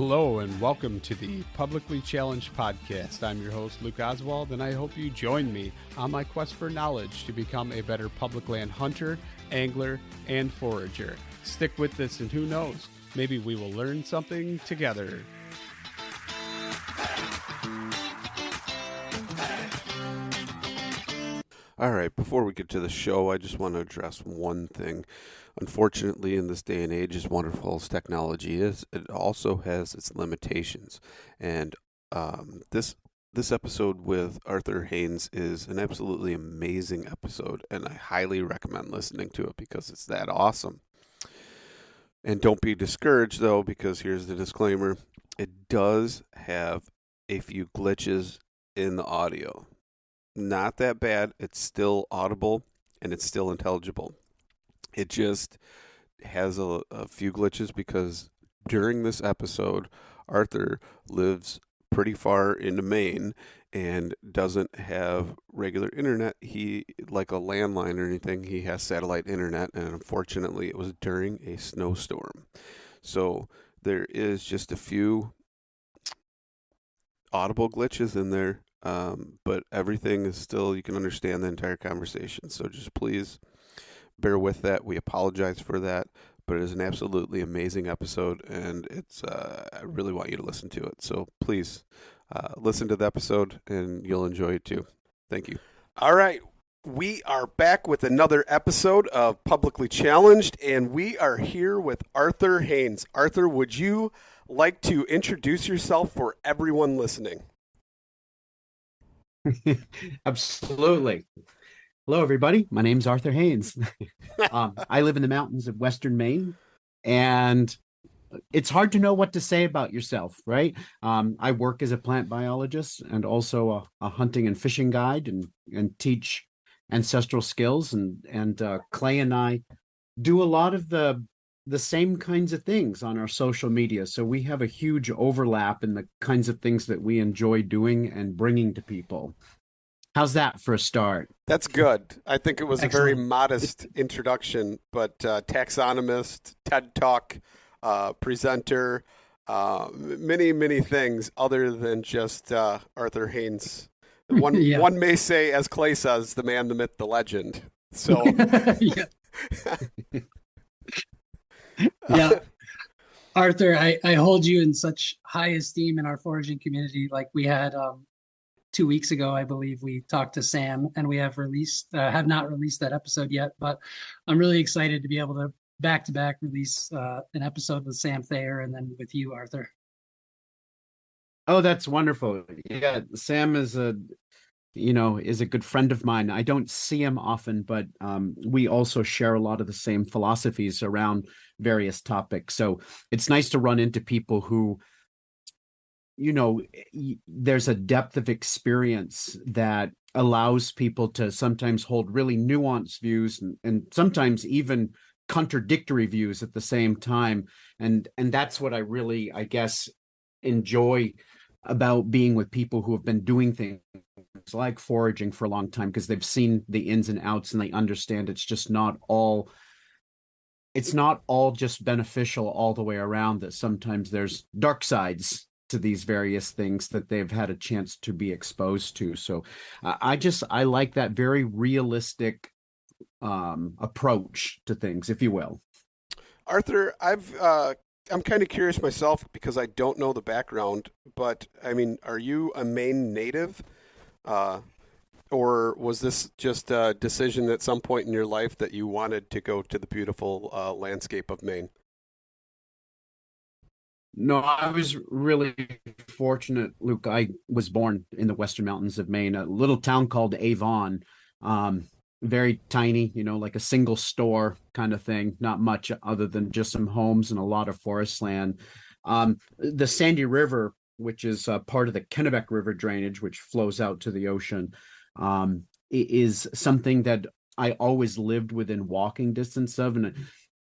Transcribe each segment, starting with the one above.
Hello and welcome to the Publicly Challenged Podcast. I'm your host, Luke Oswald, and I hope you join me on my quest for knowledge to become a better public land hunter, angler, and forager. Stick with this and who knows, maybe we will learn something together. All right, before we get to the show, I just want to address one thing. Unfortunately, in this day and age, as wonderful as technology is, it also has its limitations. And this episode with Arthur Haines is an absolutely amazing episode, and I highly recommend listening to it because it's that awesome. And don't be discouraged, though, because here's the disclaimer. It does have a few glitches in the audio. Not that bad. It's still audible and it's still intelligible. It just has a few glitches because during this episode, Arthur lives pretty far into Maine and doesn't have regular internet. He, like a landline or anything, he has satellite internet, and unfortunately it was during a snowstorm. So there is just a few audible glitches in there. But everything is still, you can understand the entire conversation. So just please bear with that. We apologize for that, but it is an absolutely amazing episode, and it's I really want you to listen to it. So please listen to the episode, and you'll enjoy it too. Thank you. All right. We are back with another episode of Publicly Challenged, and we are here with Arthur Haines. Arthur, would you like to introduce yourself for everyone listening? Absolutely. Hello, everybody. My name's Arthur Haines. I live in the mountains of Western Maine, and it's hard to know what to say about yourself, right? I work as a plant biologist and also a hunting and fishing guide and teach ancestral skills. And Clay and I do a lot of the same kinds of things on our social media. So we have a huge overlap in the kinds of things that we enjoy doing and bringing to people. How's that for a start? That's good. I think it was Excellent. A very modest introduction, but taxonomist, TED Talk, presenter, many, many things other than just Arthur Haines. One may say, as Clay says, the man, the myth, the legend. So, yeah. Arthur, I hold you in such high esteem in our foraging community. Like we had 2 weeks ago, I believe we talked to Sam, and we have not released that episode yet, but I'm really excited to be able to back-to-back release an episode with Sam Thayer and then with you, Arthur. Oh, that's wonderful. Yeah, Sam is a good friend of mine. I don't see him often, but we also share a lot of the same philosophies around various topics. So it's nice to run into people who, there's a depth of experience that allows people to sometimes hold really nuanced views and sometimes even contradictory views at the same time. And that's what I really, I guess, enjoy about being with people who have been doing things like foraging for a long time, because they've seen the ins and outs and they understand it's not all just beneficial all the way around, that sometimes there's dark sides to these various things that they've had a chance to be exposed to. So I like that very realistic approach to things, if you will. Arthur, I'm kind of curious myself because I don't know the background, but I mean, are you a Maine native? Or was this just a decision at some point in your life that you wanted to go to the beautiful landscape of Maine? No, I was really fortunate, Luke. I was born in the Western Mountains of Maine, a little town called Avon. Very tiny, like a single store kind of thing, not much other than just some homes and a lot of forest land. The Sandy River, which is part of the Kennebec River drainage, which flows out to the ocean, is something that I always lived within walking distance of. And,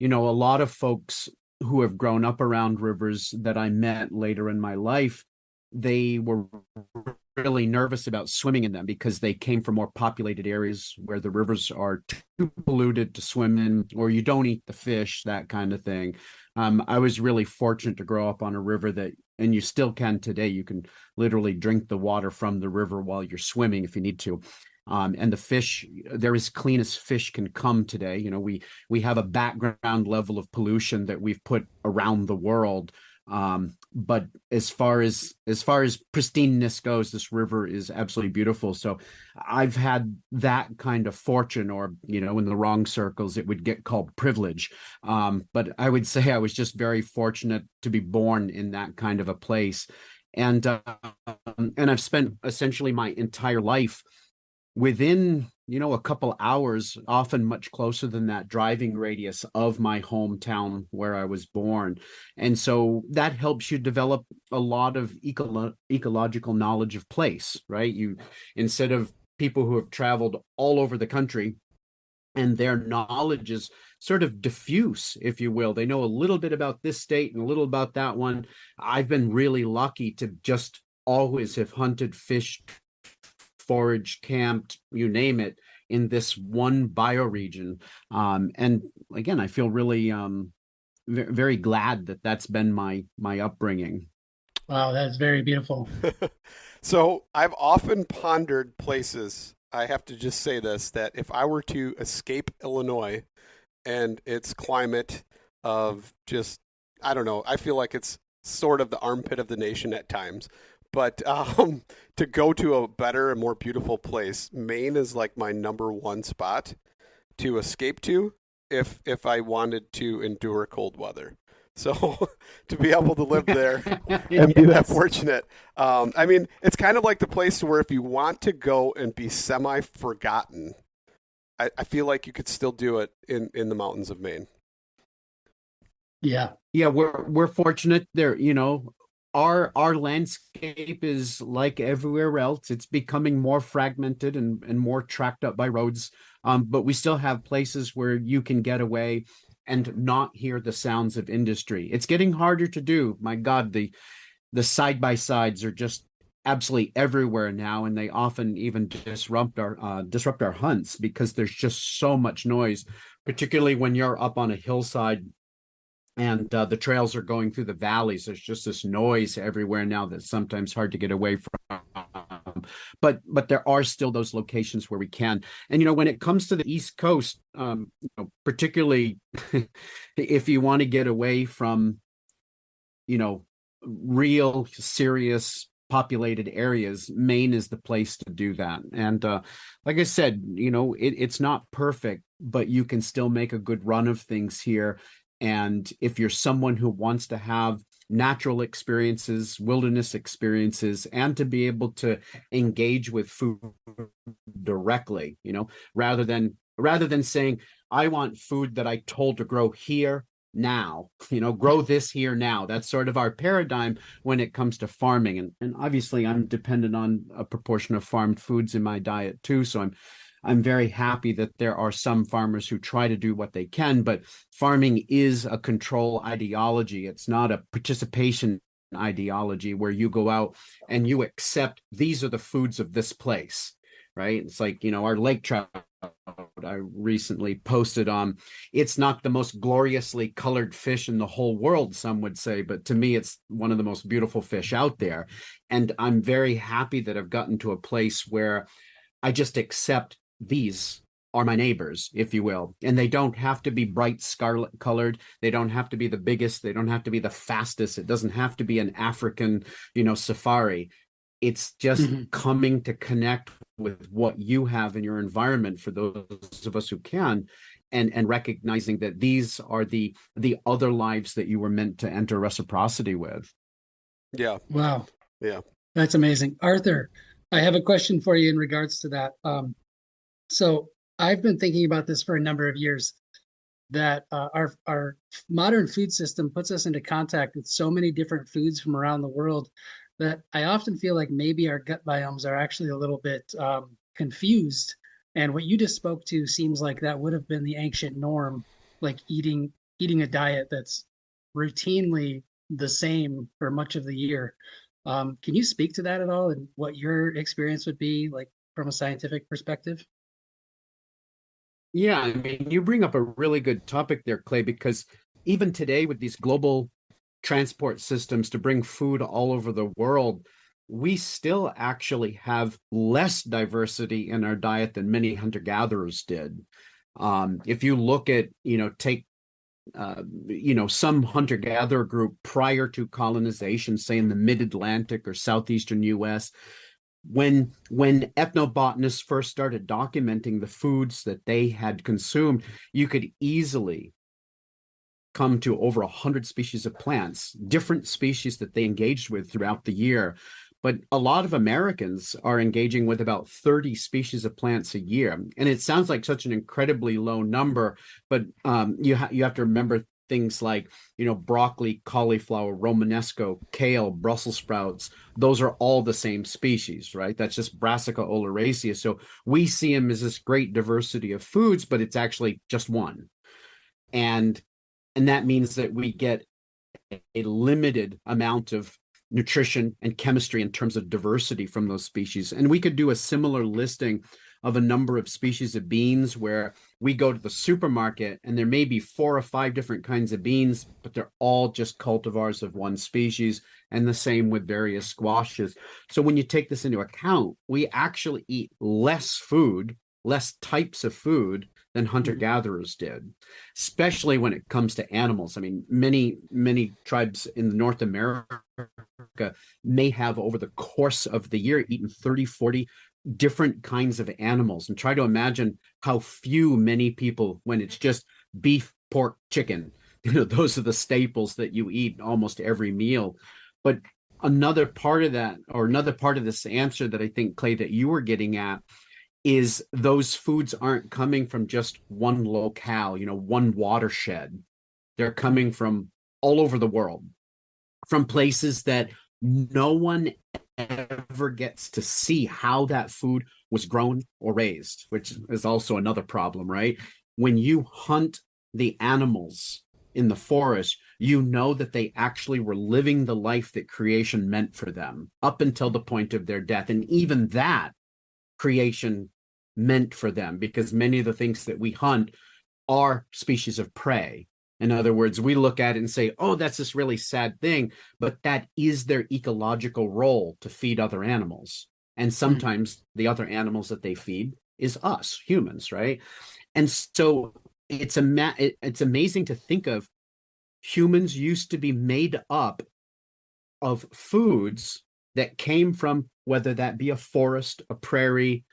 a lot of folks who have grown up around rivers that I met later in my life, they were really nervous about swimming in them because they came from more populated areas where the rivers are too polluted to swim in, or you don't eat the fish, that kind of thing. I was really fortunate to grow up on a river that, and you still can today, you can literally drink the water from the river while you're swimming if you need to. And the fish, they're as clean as fish can come today. You know, we have a background level of pollution that we've put around the world. But as far as pristineness goes, this river is absolutely beautiful. So I've had that kind of fortune, or, you know, in the wrong circles, it would get called privilege. But I would say I was just very fortunate to be born in that kind of a place. And I've spent essentially my entire life within, you know, a couple hours, often much closer than that driving radius of my hometown where I was born. And so that helps you develop a lot of ecological knowledge of place, right? You, instead of people who have traveled all over the country and their knowledge is sort of diffuse, if you will. They know a little bit about this state and a little about that one. I've been really lucky to just always have hunted, fished, foraged, camped, you name it, in this one bioregion. And again, I feel really very glad that that's been my upbringing. Wow, that's very beautiful. So I've often pondered places, I have to just say this, that if I were to escape Illinois and its climate of just, I don't know, I feel like it's sort of the armpit of the nation at times. But to go to a better and more beautiful place, Maine is like my number one spot to escape to if I wanted to endure cold weather. So to be able to live there and be that fortunate. I mean, it's kind of like the place where if you want to go and be semi-forgotten, I feel like you could still do it in the mountains of Maine. Yeah. Yeah, we're fortunate there, you know. Our landscape is like everywhere else. It's becoming more fragmented and more tracked up by roads. But we still have places where you can get away and not hear the sounds of industry. It's getting harder to do. My God, the side-by-sides are just absolutely everywhere now, and they often even disrupt our hunts because there's just so much noise, particularly when you're up on a hillside and the trails are going through the valleys. There's just this noise everywhere now that's sometimes hard to get away from. But there are still those locations where we can. And, you know, when it comes to the East Coast, you know, particularly if you want to get away from, you know, real serious populated areas, Maine is the place to do that. And like I said, you know, it's not perfect, but you can still make a good run of things here. And if you're someone who wants to have natural experiences, wilderness experiences, and to be able to engage with food directly, you know, rather than saying, I want food that I told to grow here now, you know, grow this here now. That's sort of our paradigm when it comes to farming. And obviously I'm dependent on a proportion of farmed foods in my diet too. So I'm very happy that there are some farmers who try to do what they can, but farming is a control ideology. It's not a participation ideology where you go out and you accept these are the foods of this place, right? It's like, you know, our lake trout I recently posted on, it's not the most gloriously colored fish in the whole world, some would say, but to me, it's one of the most beautiful fish out there. And I'm very happy that I've gotten to a place where I just accept these are my neighbors, if you will. And they don't have to be bright scarlet colored. They don't have to be the biggest. They don't have to be the fastest. It doesn't have to be an African, you know, safari. It's just coming to connect with what you have in your environment for those of us who can, and recognizing that these are the other lives that you were meant to enter reciprocity with. Yeah. Wow. Yeah. That's amazing. Arthur, I have a question for you in regards to that. So I've been thinking about this for a number of years, that our modern food system puts us into contact with so many different foods from around the world that I often feel like maybe our gut biomes are actually a little bit confused. And what you just spoke to seems like that would have been the ancient norm, like eating a diet that's routinely the same for much of the year. Can you speak to that at all, and what your experience would be like from a scientific perspective? Yeah, I mean, you bring up a really good topic there, Clay, because even today with these global transport systems to bring food all over the world, we still actually have less diversity in our diet than many hunter-gatherers did. If you look at, take some hunter-gatherer group prior to colonization, say in the mid-Atlantic or southeastern U.S., when ethnobotanists first started documenting the foods that they had consumed, you could easily come to over 100 species of plants, different species that they engaged with throughout the year. But a lot of Americans are engaging with about 30 species of plants a year. And it sounds like such an incredibly low number, but you have to remember things like, broccoli, cauliflower, Romanesco, kale, Brussels sprouts. Those are all the same species, right? That's just Brassica oleracea. So we see them as this great diversity of foods, but it's actually just one. And that means that we get a limited amount of nutrition and chemistry in terms of diversity from those species. And we could do a similar listing of a number of species of beans where we go to the supermarket and there may be 4 or 5 different kinds of beans, but they're all just cultivars of one species, and the same with various squashes. So when you take this into account, we actually eat less food, less types of food than hunter-gatherers did, especially when it comes to animals. I mean, many tribes in North America may have, over the course of the year, eaten 30, 40 different kinds of animals. And try to imagine how many people, when it's just beef, pork, chicken, those are the staples that you eat almost every meal. But another part of that, or another part of this answer that I think, Clay, that you were getting at, is those foods aren't coming from just one locale, one watershed. They're coming from all over the world, from places that no one ever gets to see how that food was grown or raised, which is also another problem, right? When you hunt the animals in the forest, you know that they actually were living the life that creation meant for them up until the point of their death. And even that creation meant for them, because many of the things that we hunt are species of prey. In other words, we look at it and say, oh, that's this really sad thing, but that is their ecological role, to feed other animals. And sometimes the other animals that they feed is us, humans, right? And so it's amazing to think of, humans used to be made up of foods that came from, whether that be a forest, a prairie,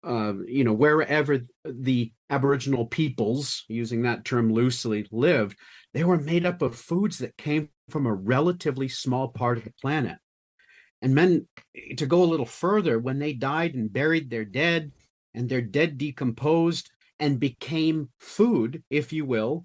wherever the Aboriginal peoples, using that term loosely, lived, they were made up of foods that came from a relatively small part of the planet. And then, to go a little further, when they died and buried their dead, and their dead decomposed and became food, if you will,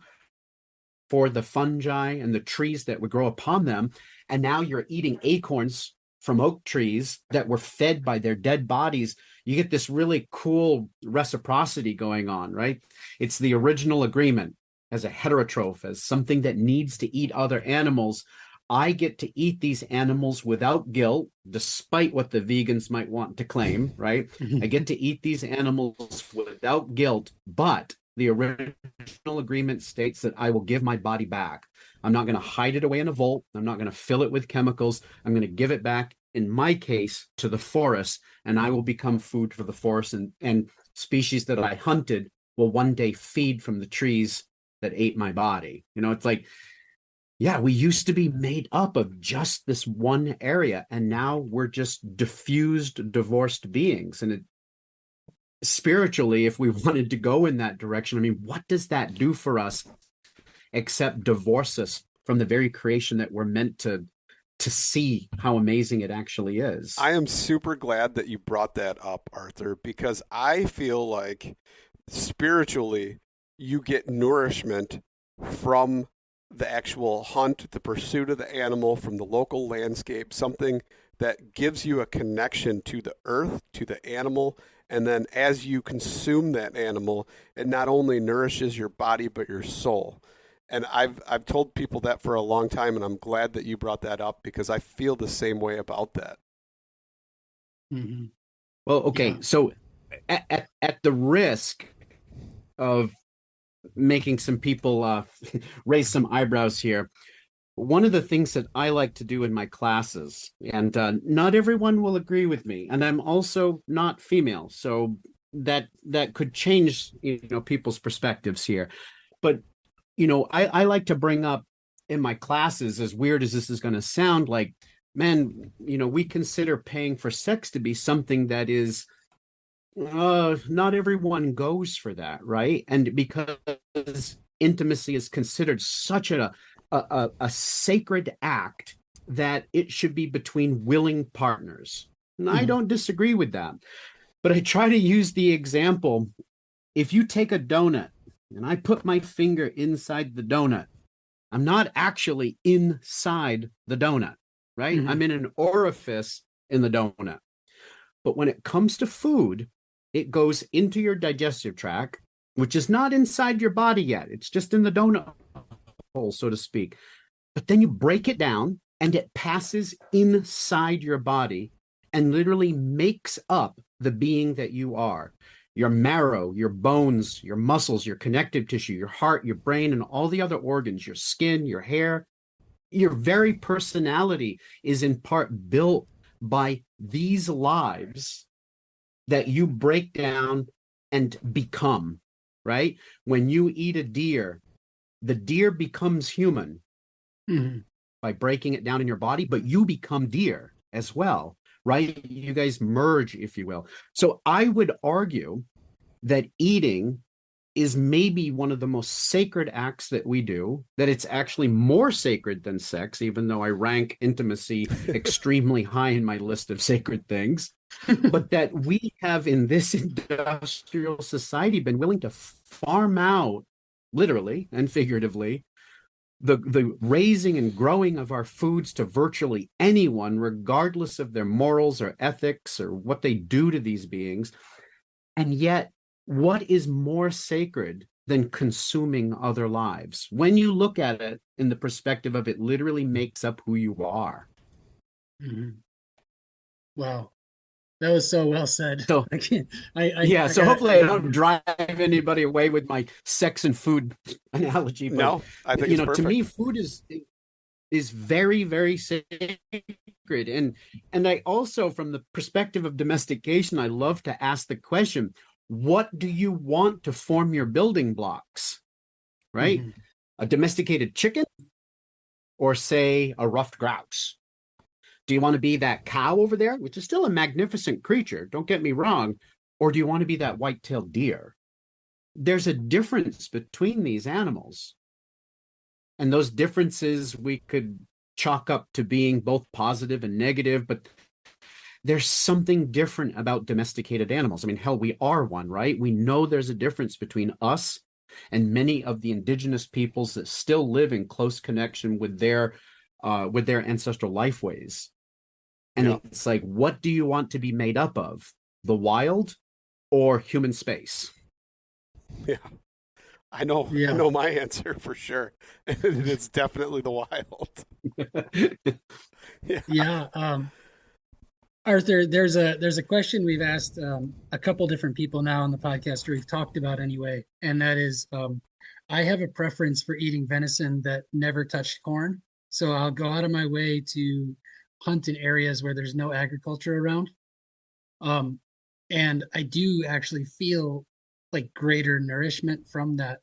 for the fungi and the trees that would grow upon them, and now you're eating acorns from oak trees that were fed by their dead bodies, you get this really cool reciprocity going on, right? It's the original agreement as a heterotroph, as something that needs to eat other animals. I get to eat these animals without guilt, despite what the vegans might want to claim, right? I get to eat these animals without guilt, but the original agreement states that I will give my body back. I'm not going to hide it away in a vault. I'm not going to fill it with chemicals. I'm going to give it back, in my case, to the forest, and I will become food for the forest, and species that I hunted will one day feed from the trees that ate my body. It's like, yeah, we used to be made up of just this one area, and now we're just diffused, divorced beings. And spiritually, if we wanted to go in that direction, I mean, what does that do for us except divorce us from the very creation that we're meant to see how amazing it actually is? I am super glad that you brought that up, Arthur, because I feel like spiritually you get nourishment from the actual hunt, the pursuit of the animal, from the local landscape, something that gives you a connection to the earth, to the animal. And then as you consume that animal, it not only nourishes your body, but your soul. And I've told people that for a long time, and I'm glad that you brought that up, because I feel the same way about that. Mm-hmm. Well, okay. Yeah. So at the risk of making some people raise some eyebrows here. One of the things that I like to do in my classes, and not everyone will agree with me, and I'm also not female, so that could change, people's perspectives here. But I like to bring up in my classes, as weird as this is going to sound, like, man, we consider paying for sex to be something that is not everyone goes for that, right? And because intimacy is considered such a sacred act that it should be between willing partners. And I don't disagree with that. But I try to use the example, if you take a donut and I put my finger inside the donut, I'm not actually inside the donut, right? I'm in an orifice in the donut. But when it comes to food, it goes into your digestive tract, which is not inside your body yet. It's just in the donut hole, so to speak. But then you break it down and it passes inside your body and literally makes up the being that you are. Your marrow, your bones, your muscles, your connective tissue, your heart, your brain, and all the other organs, your skin, your hair, your very personality is in part built by these lives that you break down and become, right? When you eat a deer, the deer becomes human by breaking it down in your body, but you become deer as well, right? You guys merge, if you will. So I would argue that eating is maybe one of the most sacred acts that we do, that it's actually more sacred than sex, even though I rank intimacy extremely high in my list of sacred things, but that we have in this industrial society been willing to farm out, literally and figuratively, the raising and growing of our foods to virtually anyone, regardless of their morals or ethics or what they do to these beings. And yet, what is more sacred than consuming other lives? When you look at it in the perspective of it literally makes up who you are. Wow. That was so well said. So, so hopefully I don't drive anybody away with my sex and food analogy. But, no, I think it's perfect. To me, food is very, very sacred. And I also, from the perspective of domestication, I love to ask the question, what do you want to form your building blocks, right? A domesticated chicken or, say, a ruffed grouse? Do you want to be that cow over there, which is still a magnificent creature, don't get me wrong, or do you want to be that white-tailed deer? There's a difference between these animals. And those differences we could chalk up to being both positive and negative, but there's something different about domesticated animals. I mean, hell, we are one, right? We know there's a difference between us and many of the indigenous peoples that still live in close connection with their ancestral lifeways. And it's like, what do you want to be made up of? The wild or human space? Yeah, I know. I know my answer for sure. It's definitely the wild. Arthur, there's a question we've asked a couple different people now on the podcast, or we've talked about anyway, and that is, I have a preference for eating venison that never touched corn, so I'll go out of my way to hunt in areas where there's no agriculture around, and I do actually feel like greater nourishment from that.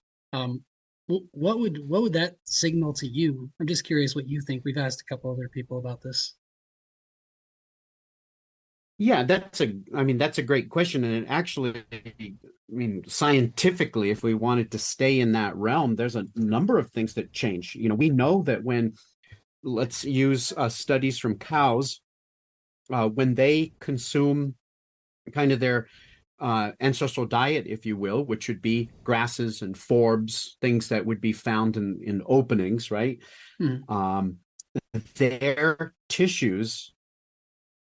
What would that signal to you? I'm just curious what you think. We've asked a couple other people about this. Yeah, that's a great question. And it actually, scientifically, if we wanted to stay in that realm, there's a number of things that change. We know that let's use studies from cows, when they consume kind of their ancestral diet, if you will, which would be grasses and forbs, things that would be found in openings, right? Their tissues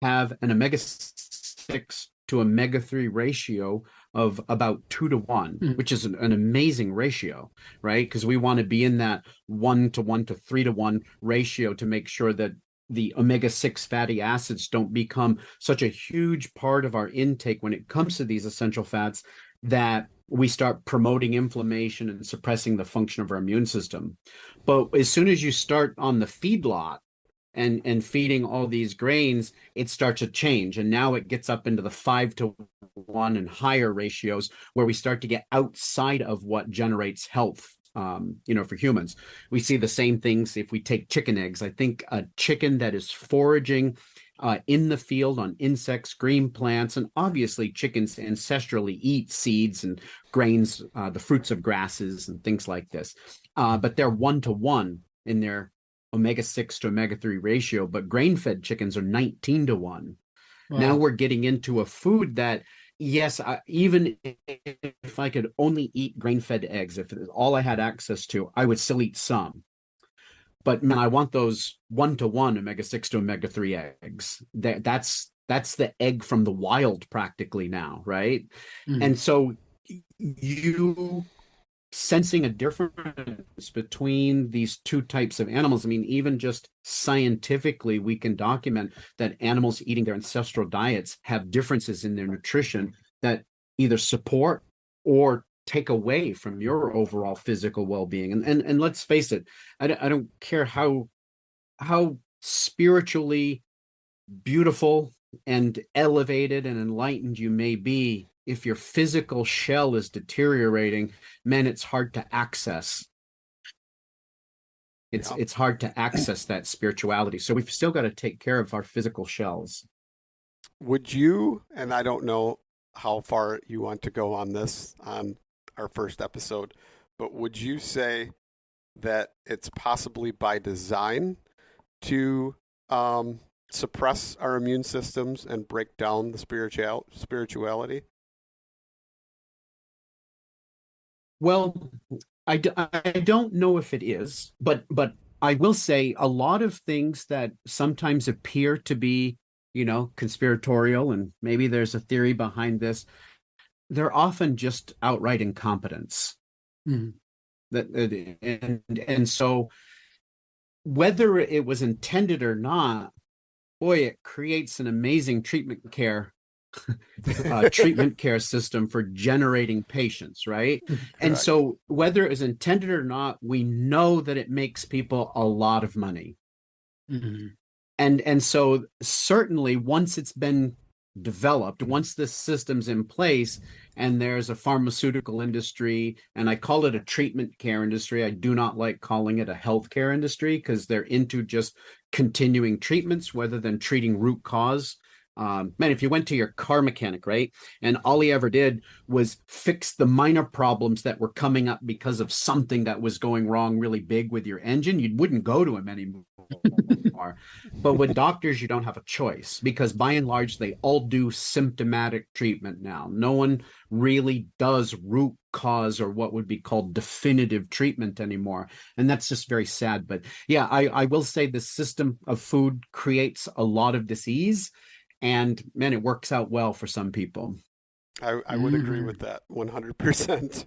have an omega-6 to omega-3 ratio of about 2 to 1, which is an amazing ratio, right? Because we want to be in that 1 to 1 to 3 to 1 ratio to make sure that the omega-6 fatty acids don't become such a huge part of our intake when it comes to these essential fats that we start promoting inflammation and suppressing the function of our immune system. But as soon as you start on the feedlot and feeding all these grains, it starts to change. And now it gets up into the 5-to-1 and higher ratios, where we start to get outside of what generates health. For humans, we see the same things if we take chicken eggs. I think a chicken that is foraging in the field on insects, green plants, and obviously chickens ancestrally eat seeds and grains, the fruits of grasses and things like this. But they're 1-to-1 in their omega-6 to omega-3 ratio, but grain-fed chickens are 19-to-1. Wow. Now we're getting into a food that, yes, even if I could only eat grain-fed eggs, if all I had access to, I would still eat some. But man, I want those 1-to-1 omega-6 to omega-3 eggs. That's the egg from the wild practically now, right? Mm. And so you sensing a difference between these two types of animals. I mean, even just scientifically, we can document that animals eating their ancestral diets have differences in their nutrition that either support or take away from your overall physical well-being. And let's face it, I don't care how spiritually beautiful and elevated and enlightened you may be, if your physical shell is deteriorating, man, it's hard to access. It's hard to access that spirituality. So we've still got to take care of our physical shells. Would you, and I don't know how far you want to go on this on our first episode, but would you say that it's possibly by design to suppress our immune systems and break down the spirituality? Well, I don't know if it is, but I will say a lot of things that sometimes appear to be, conspiratorial, and maybe there's a theory behind this, they're often just outright incompetence. Mm-hmm. And so whether it was intended or not, boy, it creates an amazing treatment care system for generating patients, right? And so whether it was intended or not, we know that it makes people a lot of money. Mm-hmm. And so certainly once it's been developed, once the system's in place and there's a pharmaceutical industry, and I call it a treatment care industry, I do not like calling it a healthcare industry, because they're into just continuing treatments rather than treating root cause. Man, if you went to your car mechanic, right, and all he ever did was fix the minor problems that were coming up because of something that was going wrong really big with your engine, you wouldn't go to him anymore. But with doctors, you don't have a choice, because by and large, they all do symptomatic treatment now. No one really does root cause or what would be called definitive treatment anymore. And that's just very sad. But yeah, I will say the system of food creates a lot of disease. And man, it works out well for some people. I would agree with that 100%.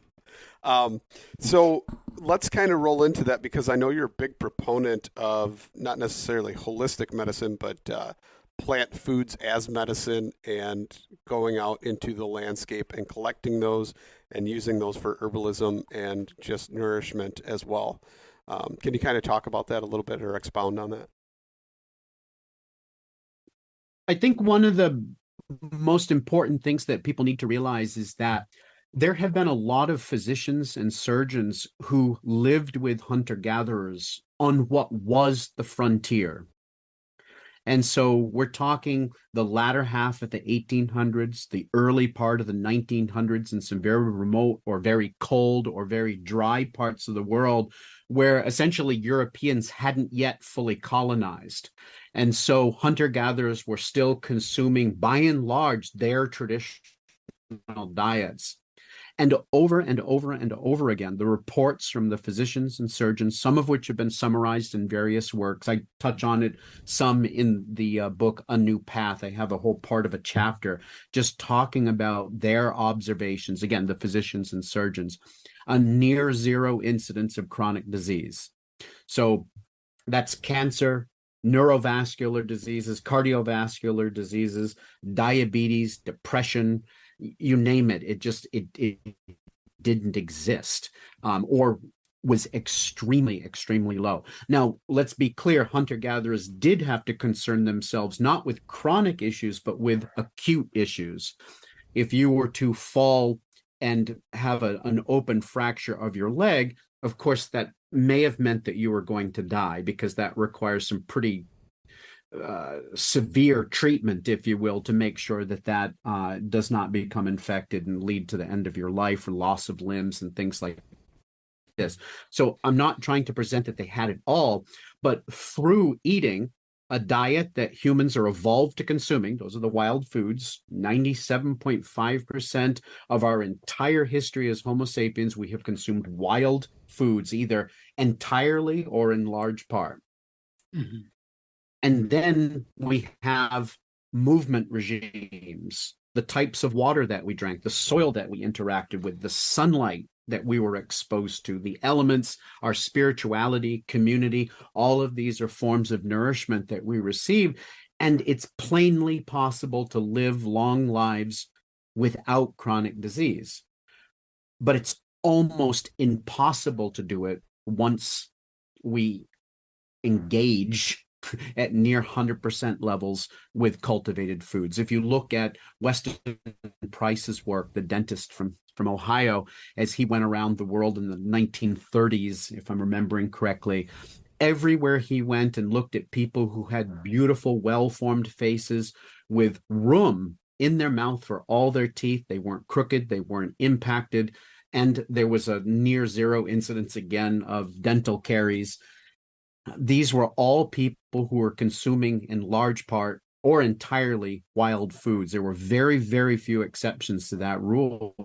So let's kind of roll into that, because I know you're a big proponent of not necessarily holistic medicine, but plant foods as medicine, and going out into the landscape and collecting those and using those for herbalism and just nourishment as well. Can you kind of talk about that a little bit or expound on that? I think one of the most important things that people need to realize is that there have been a lot of physicians and surgeons who lived with hunter-gatherers on what was the frontier. And so we're talking the latter half of the 1800s, the early part of the 1900s, and some very remote or very cold or very dry parts of the world where essentially Europeans hadn't yet fully colonized. And so hunter-gatherers were still consuming, by and large, their traditional diets. And over and over and over again, the reports from the physicians and surgeons, some of which have been summarized in various works. I touch on it some in the book, A New Path. I have a whole part of a chapter just talking about their observations, again, the physicians and surgeons, a near zero incidence of chronic disease. So that's cancer, neurovascular diseases, cardiovascular diseases, diabetes, depression, you name it. It didn't exist, or was extremely, extremely low. Now, let's be clear, hunter-gatherers did have to concern themselves not with chronic issues, but with acute issues. If you were to fall and have an open fracture of your leg, of course, that may have meant that you were going to die, because that requires some pretty severe treatment, if you will, to make sure that does not become infected and lead to the end of your life or loss of limbs and things like this. So I'm not trying to present that they had it all, but through eating a diet that humans are evolved to consuming, those are the wild foods, 97.5% of our entire history as Homo sapiens, we have consumed wild foods, either entirely or in large part. Mm-hmm. And then we have movement regimes, the types of water that we drank, the soil that we interacted with, the sunlight that we were exposed to, the elements, our spirituality, community, all of these are forms of nourishment that we receive. And it's plainly possible to live long lives without chronic disease. But it's almost impossible to do it once we engage at near 100% levels with cultivated foods. If you look at Weston Price's work, the dentist from Ohio, as he went around the world in the 1930s, if I'm remembering correctly, everywhere he went and looked at people who had beautiful, well-formed faces with room in their mouth for all their teeth. They weren't crooked, they weren't impacted, and there was a near zero incidence again of dental caries. These were all people who were consuming in large part or entirely wild foods. There were very, very few exceptions to that rule.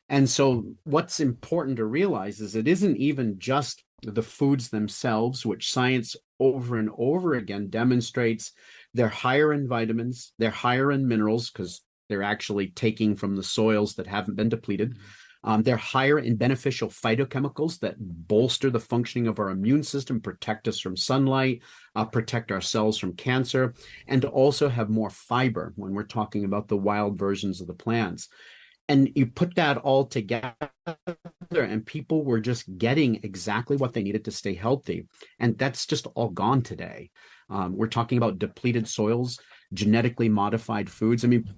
And so what's important to realize is it isn't even just the foods themselves, which science over and over again demonstrates they're higher in vitamins, they're higher in minerals because they're actually taking from the soils that haven't been depleted. They're higher in beneficial phytochemicals that bolster the functioning of our immune system, protect us from sunlight, protect our cells from cancer, and also have more fiber when we're talking about the wild versions of the plants. And you put that all together, and people were just getting exactly what they needed to stay healthy. And that's just all gone today. We're talking about depleted soils, genetically modified foods. I mean,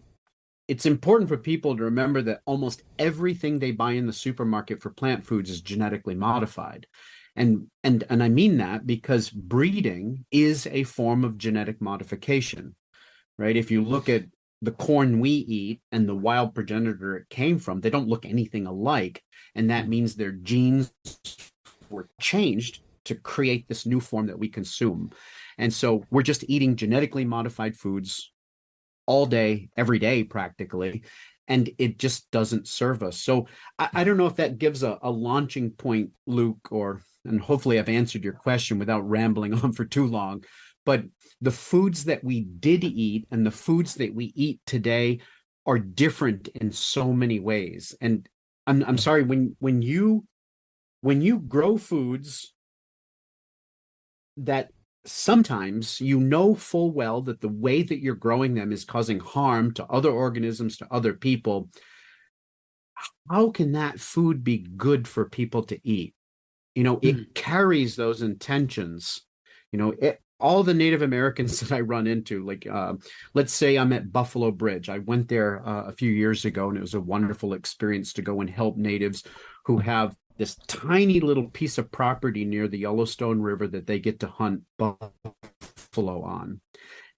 it's important for people to remember that almost everything they buy in the supermarket for plant foods is genetically modified. And I mean that because breeding is a form of genetic modification, right? If you look at the corn we eat and the wild progenitor it came from, they don't look anything alike. And that means their genes were changed to create this new form that we consume. And so we're just eating genetically modified foods all day, every day, practically, and it just doesn't serve us. So I don't know if that gives a launching point, Luke, and hopefully I've answered your question without rambling on for too long, but the foods that we did eat and the foods that we eat today are different in so many ways. And I'm sorry, when you grow foods that sometimes you know full well that the way that you're growing them is causing harm to other organisms, to other people, how can that food be good for people to eat? It carries those intentions. All the Native Americans that I run into, like, let's say I'm at Buffalo Bridge. I went there a few years ago, and it was a wonderful experience to go and help natives who have this tiny little piece of property near the Yellowstone River that they get to hunt buffalo on.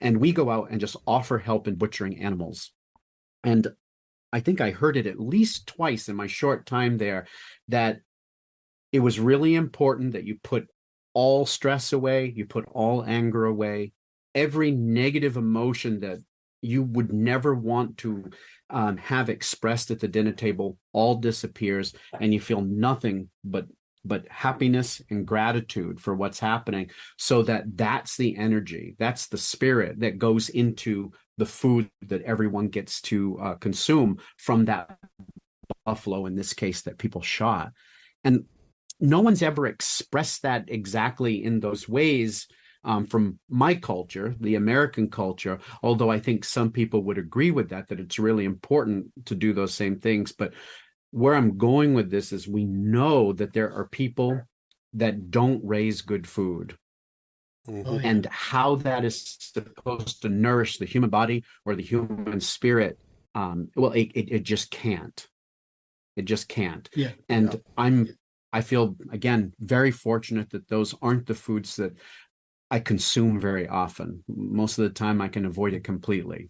And we go out and just offer help in butchering animals. And I think I heard it at least twice in my short time there, that it was really important that you put all stress away, you put all anger away, every negative emotion that you would never want to have expressed at the dinner table all disappears, and you feel nothing but happiness and gratitude for what's happening, so that's the energy, that's the spirit that goes into the food that everyone gets to consume from that buffalo, in this case, that people shot. And no one's ever expressed that exactly in those ways, from my culture, the American culture, although I think some people would agree with that it's really important to do those same things. But where I'm going with this is we know that there are people that don't raise good food. Oh, yeah. And how that is supposed to nourish the human body or the human spirit, well, it just can't. It just can't. Yeah. And I feel, again, very fortunate that those aren't the foods that I consume very often. Most of the time I can avoid it completely.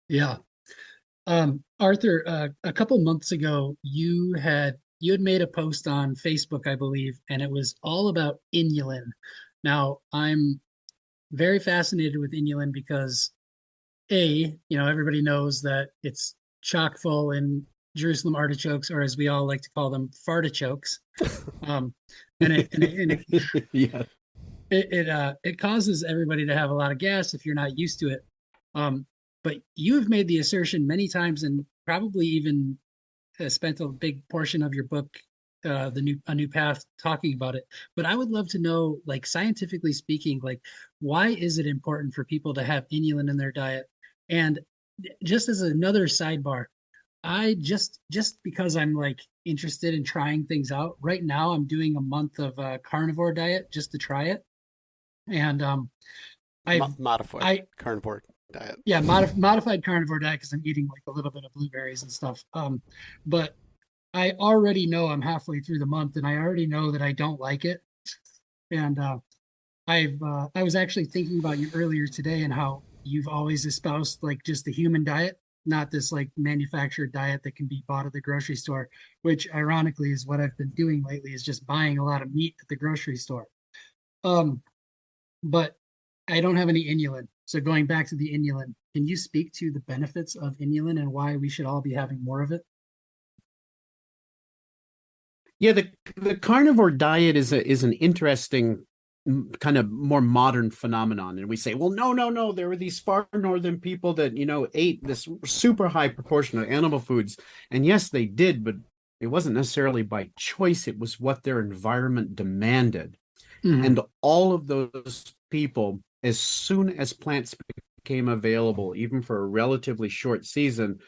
Yeah. Arthur, a couple months ago, you had made a post on Facebook, I believe, and it was all about inulin. Now, I'm very fascinated with inulin because everybody knows that it's chock full in Jerusalem artichokes, or as we all like to call them, fartichokes. And Yeah. it causes everybody to have a lot of gas if you're not used to it. But you've made the assertion many times, and probably even spent a big portion of your book, A New Path, talking about it. But I would love to know, like, scientifically speaking, like, why is it important for people to have inulin in their diet? And just as another sidebar, I just because I'm like interested in trying things out. Right now, I'm doing a month of a carnivore diet just to try it, and modified carnivore diet. Yeah, modified carnivore diet because I'm eating like a little bit of blueberries and stuff. But I already know I'm halfway through the month, and I already know that I don't like it. And I was actually thinking about you earlier today and how you've always espoused like just the human diet, not this like manufactured diet that can be bought at the grocery store, which ironically is what I've been doing lately, is just buying a lot of meat at the grocery store. But I don't have any inulin. So going back to the inulin, can you speak to the benefits of inulin and why we should all be having more of it? Yeah, the carnivore diet is an interesting kind of more modern phenomenon. And we say, well, no, there were these far northern people that, ate this super high proportion of animal foods. And yes, they did, but it wasn't necessarily by choice. It was what their environment demanded. Mm-hmm. And all of those people, as soon as plants became available, even for a relatively short season,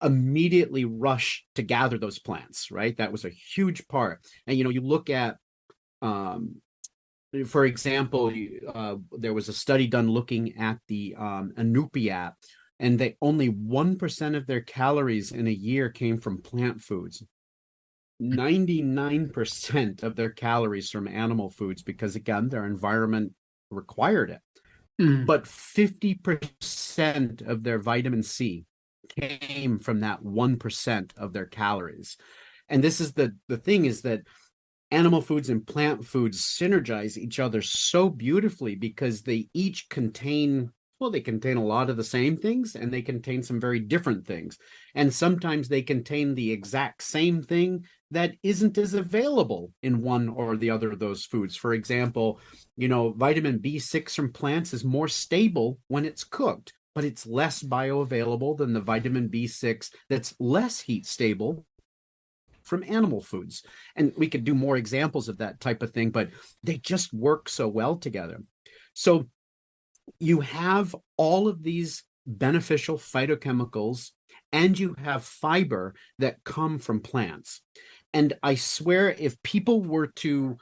immediately rushed to gather those plants, right? That was a huge part. And, you look at, for example, there was a study done looking at the Inupiat, and they only 1% of their calories in a year came from plant foods. 99% of their calories from animal foods, because again, their environment required it. But 50% of their vitamin C came from that 1% of their calories. And this is the thing, is that animal foods and plant foods synergize each other so beautifully because they each contain, they contain a lot of the same things, and they contain some very different things. And sometimes they contain the exact same thing that isn't as available in one or the other of those foods. For example, vitamin B6 from plants is more stable when it's cooked, but it's less bioavailable than the vitamin B6 that's less heat stable from animal foods. And we could do more examples of that type of thing, but they just work so well together. So you have all of these beneficial phytochemicals, and you have fiber that come from plants. And I swear, if people were to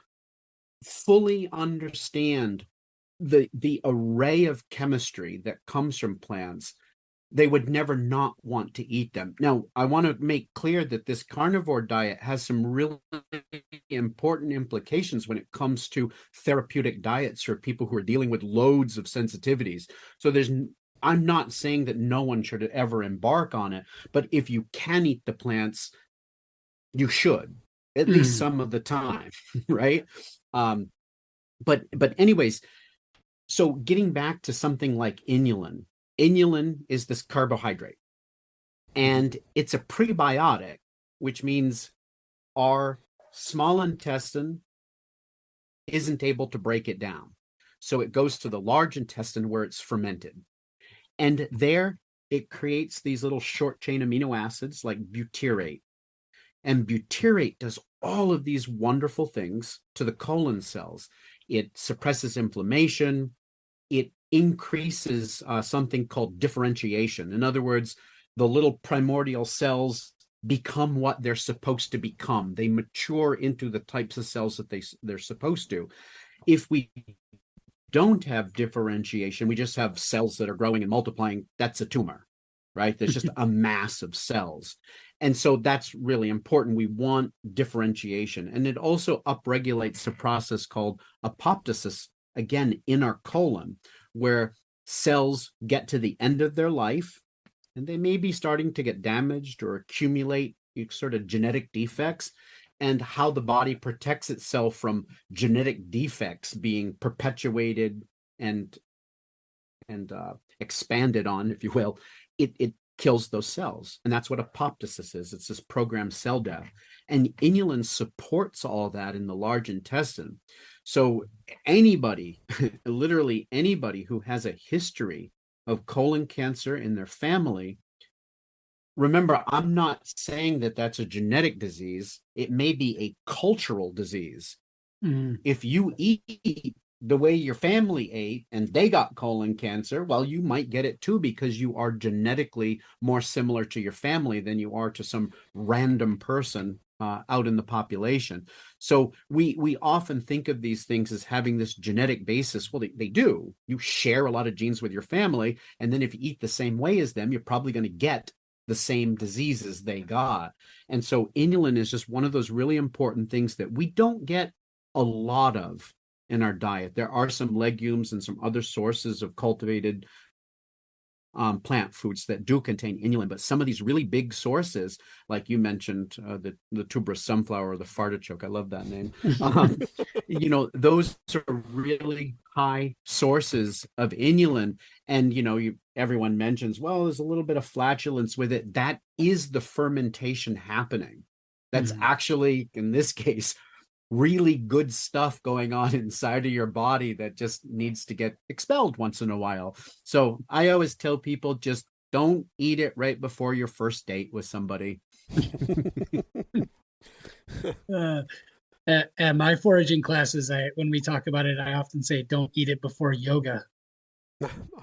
fully understand the array of chemistry that comes from plants, they would never not want to eat them. Now, I want to make clear that this carnivore diet has some really important implications when it comes to therapeutic diets for people who are dealing with loads of sensitivities. So I'm not saying that no one should ever embark on it, but if you can eat the plants, you should, at least some of the time, right? But anyways, so getting back to something like inulin. Inulin is this carbohydrate, and it's a prebiotic, which means our small intestine isn't able to break it down. So it goes to the large intestine where it's fermented. And there it creates these little short chain amino acids like butyrate. And butyrate does all of these wonderful things to the colon cells. it suppresses inflammation, it increases something called differentiation. In other words, the little primordial cells become what they're supposed to become. They mature into the types of cells that they're supposed to. If we don't have differentiation, we just have cells that are growing and multiplying, that's a tumor, right? There's just a mass of cells. And so that's really important. We want differentiation. And it also upregulates a process called apoptosis, again, in our colon, where cells get to the end of their life and they may be starting to get damaged or accumulate sort of genetic defects, and how the body protects itself from genetic defects being perpetuated and expanded on, if you will. It kills those cells, and that's what apoptosis is. It's this programmed cell death, and inulin supports all that in the large intestine. So anybody, literally anybody who has a history of colon cancer in their family, remember, I'm not saying that that's a genetic disease. It may be a cultural disease. If you eat the way your family ate and they got colon cancer, well, you might get it too, because you are genetically more similar to your family than you are to some random person out in the population. So we often think of these things as having this genetic basis. Well, they do. You share a lot of genes with your family, and then if you eat the same way as them, you're probably going to get the same diseases they got. And so inulin is just one of those really important things that we don't get a lot of in our diet. There are some legumes and some other sources of cultivated plant foods that do contain inulin, but some of these really big sources, like you mentioned, the tuberous sunflower or the fartichoke, I love that name. Those are really high sources of inulin. And everyone mentions, well, there's a little bit of flatulence with it. That is the fermentation happening. That's actually, in this case, really good stuff going on inside of your body that just needs to get expelled once in a while. So I always tell people, just don't eat it right before your first date with somebody. At my foraging classes, when we talk about it, I often say, don't eat it before yoga.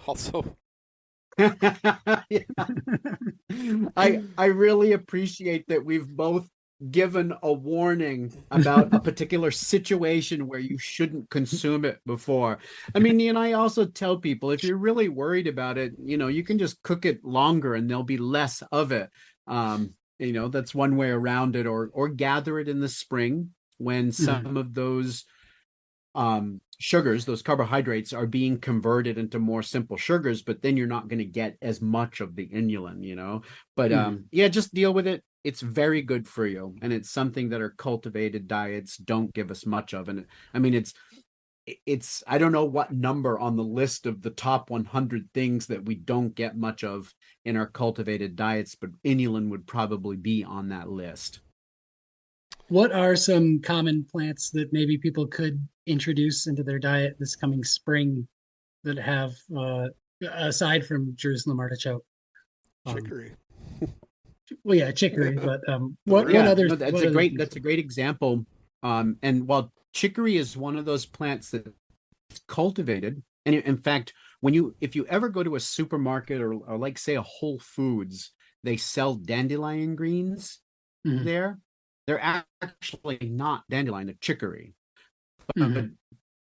Also, I really appreciate that we've both given a warning about a particular situation where you shouldn't consume it before. I mean, and I also tell people, if you're really worried about it, you can just cook it longer and there'll be less of it. That's one way around it, or gather it in the spring when some of those sugars, those carbohydrates, are being converted into more simple sugars, but then you're not going to get as much of the inulin, but just deal with it. It's very good for you, and it's something that our cultivated diets don't give us much of. And I mean, it's I don't know what number on the list of the top 100 things that we don't get much of in our cultivated diets, but inulin would probably be on that list. What are some common plants that maybe people could introduce into their diet this coming spring that have, aside from Jerusalem artichoke? Chicory. Well, yeah, chicory, but what other? No, that's a great example. And while chicory is one of those plants that's cultivated, and in fact, if you ever go to a supermarket or like say a Whole Foods, they sell dandelion greens there. They're actually not dandelion, they're chicory. But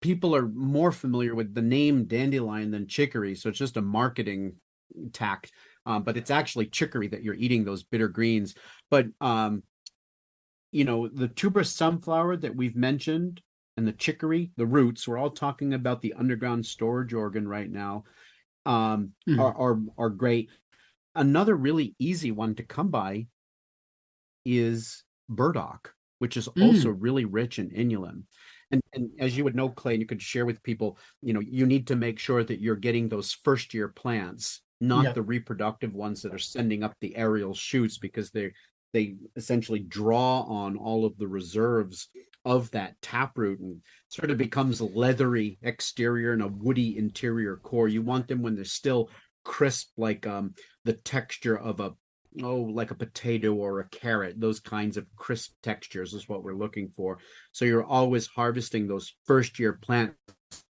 people are more familiar with the name dandelion than chicory, so it's just a marketing tact. But it's actually chicory that you're eating, those bitter greens. But the tuberous sunflower that we've mentioned and the chicory, the roots, we're all talking about the underground storage organ right now, are great. Another really easy one to come by is burdock, which is also really rich in inulin. And as you would know, Clay, and you could share with people, you need to make sure that you're getting those first year plants, not the reproductive ones that are sending up the aerial shoots, because they essentially draw on all of the reserves of that taproot and sort of becomes a leathery exterior and a woody interior core. You want them when they're still crisp, like the texture of a like a potato or a carrot. Those kinds of crisp textures is what we're looking for. So you're always harvesting those first year plants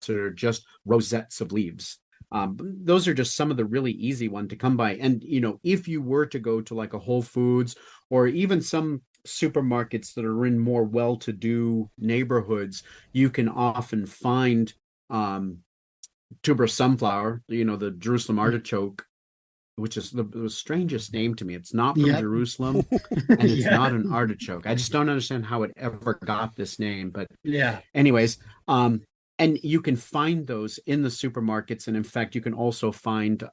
that are just rosettes of leaves. Those are just some of the really easy one to come by. And, if you were to go to like a Whole Foods or even some supermarkets that are in more well-to-do neighborhoods, you can often find tuberous sunflower, the Jerusalem artichoke, which is the strangest name to me. It's not from Jerusalem and it's not an artichoke. I just don't understand how it ever got this name. But anyways, and you can find those in the supermarkets. And in fact, you can also find,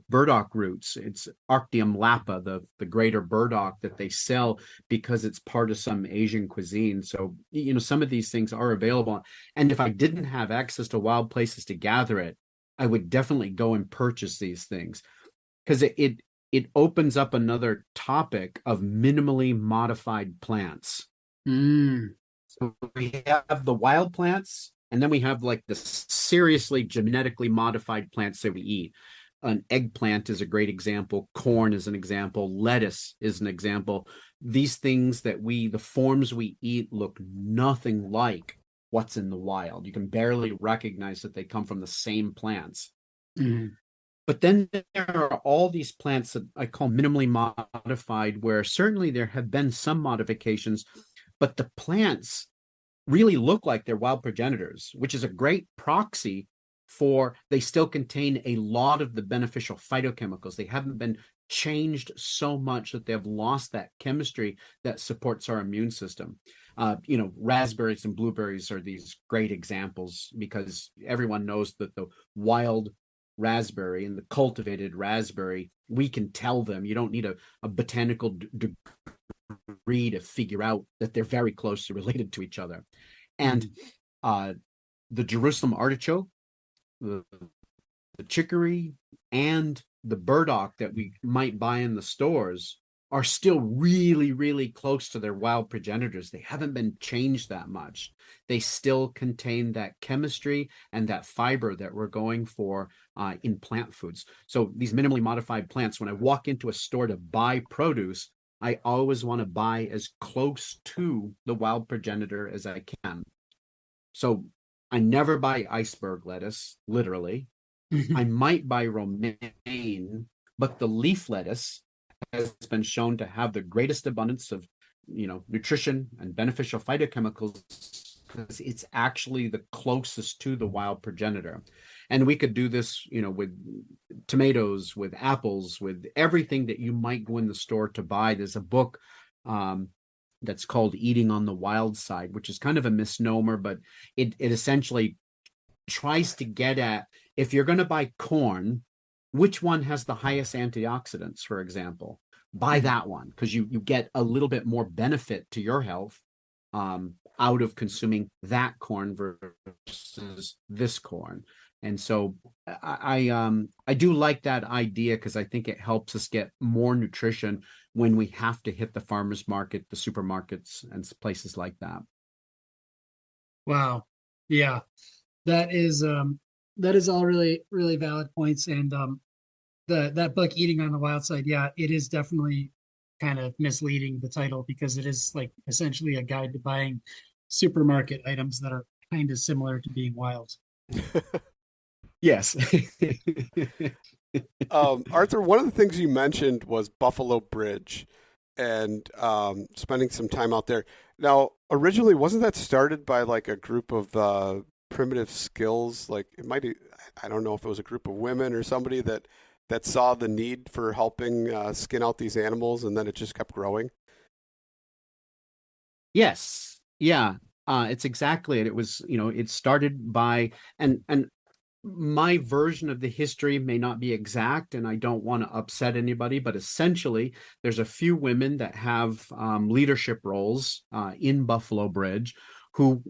burdock roots. It's Arctium lapa, the greater burdock that they sell because it's part of some Asian cuisine. So, some of these things are available. And if I didn't have access to wild places to gather it, I would definitely go and purchase these things because it opens up another topic of minimally modified plants. So we have the wild plants, and then we have like the seriously genetically modified plants that we eat. An eggplant is a great example. Corn is an example. Lettuce is an example. These things that the forms we eat look nothing like what's in the wild. You can barely recognize that they come from the same plants. But then there are all these plants that I call minimally modified, where certainly there have been some modifications, but the plants really look like they're wild progenitors, which is a great proxy for they still contain a lot of the beneficial phytochemicals. They haven't been changed so much that they've lost that chemistry that supports our immune system. Raspberries and blueberries are these great examples because everyone knows that the wild raspberry and the cultivated raspberry, we can tell them. You don't need a botanical degree to figure out that they're very closely related to each other. And the Jerusalem artichoke, the chicory, and the burdock that we might buy in the stores are still really, really close to their wild progenitors. They haven't been changed that much. They still contain that chemistry and that fiber that we're going for in plant foods. So these minimally modified plants, when I walk into a store to buy produce, I always want to buy as close to the wild progenitor as I can. So I never buy iceberg lettuce, literally. I might buy romaine, but the leaf lettuce has been shown to have the greatest abundance of, nutrition and beneficial phytochemicals because it's actually the closest to the wild progenitor. And we could do this, with tomatoes, with apples, with everything that you might go in the store to buy. There's a book that's called Eating on the Wild Side, which is kind of a misnomer, but it essentially tries to get at, if you're going to buy corn, which one has the highest antioxidants, for example? Buy that one because you get a little bit more benefit to your health out of consuming that corn versus this corn. And so I do like that idea because I think it helps us get more nutrition when we have to hit the farmers market, the supermarkets, and places like that. Wow. Yeah, that is all really, really valid points. And that book, Eating on the Wild Side, yeah, it is definitely kind of misleading, the title, because it is like essentially a guide to buying supermarket items that are kind of similar to being wild. Yes. Arthur, one of the things you mentioned was Buffalo Bridge and spending some time out there. Now, originally, wasn't that started by like a group of primitive skills? Like it might be, I don't know if it was a group of women or somebody that saw the need for helping skin out these animals, and then it just kept growing. Yes. Yeah. It's exactly it. It was, it started by, and my version of the history may not be exact, and I don't want to upset anybody, but essentially there's a few women that have leadership roles in Buffalo Bridge who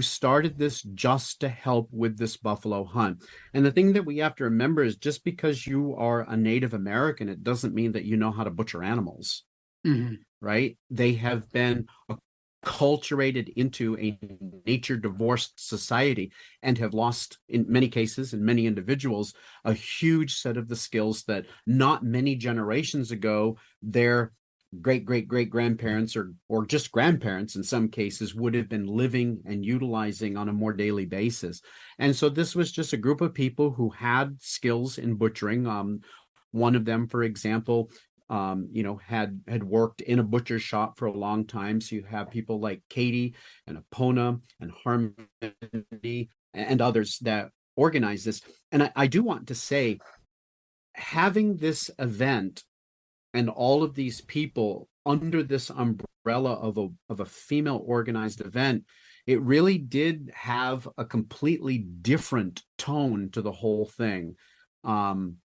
started this just to help with this buffalo hunt. And the thing that we have to remember is just because you are a Native American, it doesn't mean that you know how to butcher animals, right? They have been acculturated into a nature divorced society and have lost, in many cases, in many individuals, a huge set of the skills that not many generations ago their great grandparents or just grandparents in some cases would have been living and utilizing on a more daily basis. And so this was just a group of people who had skills in butchering. One of them, for example, had worked in a butcher shop for a long time. So you have people like Katie and Apona and Harmony and others that organize this. And I do want to say, having this event and all of these people under this umbrella of a female organized event, it really did have a completely different tone to the whole thing. And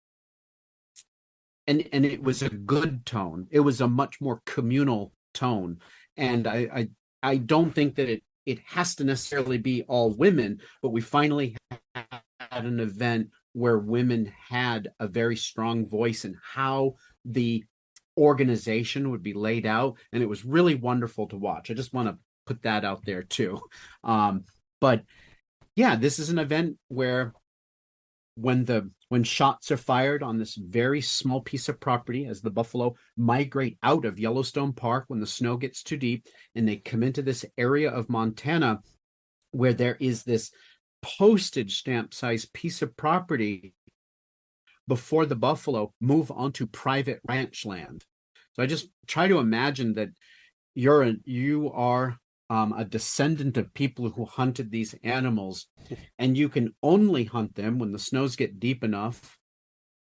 it was a good tone. It was a much more communal tone. And I don't think that it has to necessarily be all women, but we finally had an event where women had a very strong voice in how the organization would be laid out. And it was really wonderful to watch. I just want to put that out there too. But yeah, this is an event where when shots are fired on this very small piece of property as the buffalo migrate out of Yellowstone Park when the snow gets too deep and they come into this area of Montana where there is this postage stamp sized piece of property before the buffalo move onto private ranch land. So I just try to imagine that you are a descendant of people who hunted these animals, and you can only hunt them when the snows get deep enough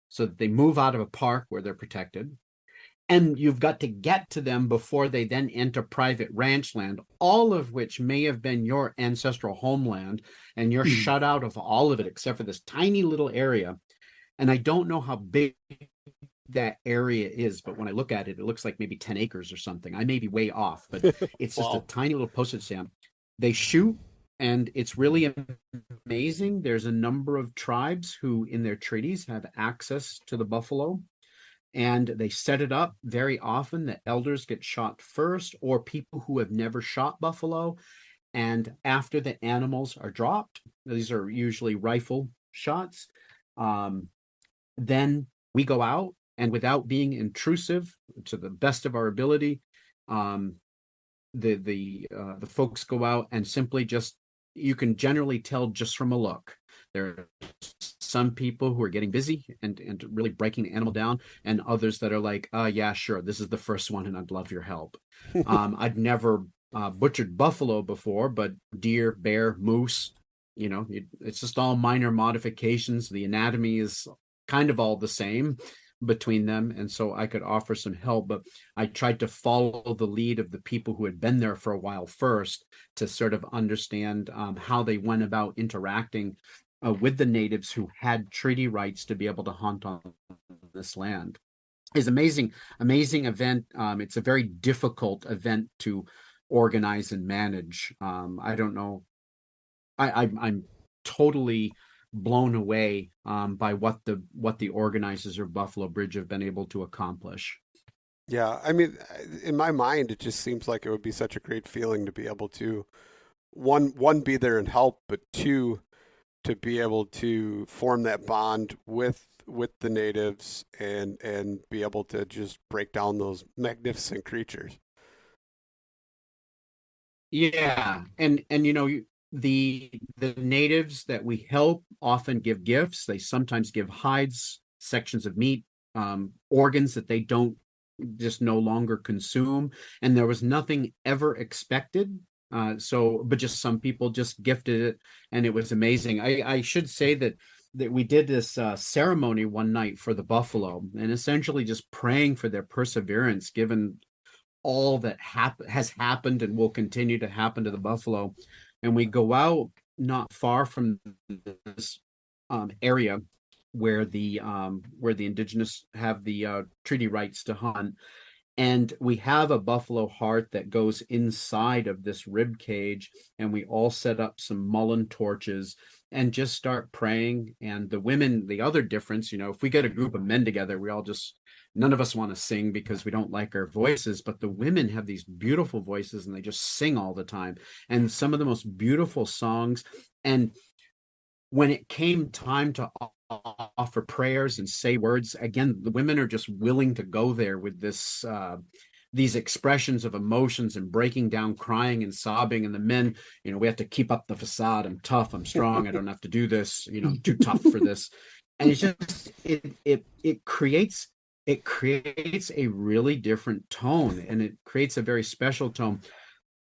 so that they move out of a park where they're protected. And you've got to get to them before they then enter private ranch land, all of which may have been your ancestral homeland, and you're shut out of all of it except for this tiny little area. And I don't know how big that area is, but when I look at it, it looks like maybe 10 acres or something. I may be way off, but it's just a tiny little postage stamp. They shoot, and it's really amazing. There's a number of tribes who in their treaties have access to the buffalo, and they set it up very often that elders get shot first, or people who have never shot buffalo. And after the animals are dropped, these are usually rifle shots, then we go out, and without being intrusive, to the best of our ability, the folks go out and simply just, you can generally tell just from a look. There are some people who are getting busy and really breaking the animal down, and others that are like, yeah, sure, this is the first one and I'd love your help. I'd never butchered buffalo before, but deer, bear, moose, it's just all minor modifications. The anatomy is kind of all the same between them, and so I could offer some help, but I tried to follow the lead of the people who had been there for a while first to sort of understand how they went about interacting with the natives who had treaty rights to be able to hunt on this land. It's amazing event. It's a very difficult event to organize and manage. I don't know. I'm totally blown away by what the organizers of Buffalo Bridge have been able to accomplish. Yeah, I mean, in my mind, it just seems like it would be such a great feeling to be able to one be there and help, but two, to be able to form that bond with the natives and be able to just break down those magnificent creatures. Yeah, and the natives that we help often give gifts. They sometimes give hides, sections of meat, organs that they don't just no longer consume. And there was nothing ever expected. But just some people just gifted it, and it was amazing. I should say that we did this ceremony one night for the buffalo, and essentially just praying for their perseverance, given all that has happened and will continue to happen to the buffalo. And we go out not far from this area where the indigenous have the treaty rights to hunt. And we have a buffalo heart that goes inside of this rib cage, and we all set up some mullein torches and just start praying. And the women, the other difference, if we get a group of men together, none of us want to sing because we don't like our voices, but the women have these beautiful voices and they just sing all the time. And some of the most beautiful songs. And when it came time to offer prayers and say words, again, the women are just willing to go there with these expressions of emotions and breaking down, crying and sobbing. And the men, we have to keep up the facade. I'm tough, I'm strong, I don't have to do this, I'm too tough for this. And it's just it creates a really different tone, and it creates a very special tone.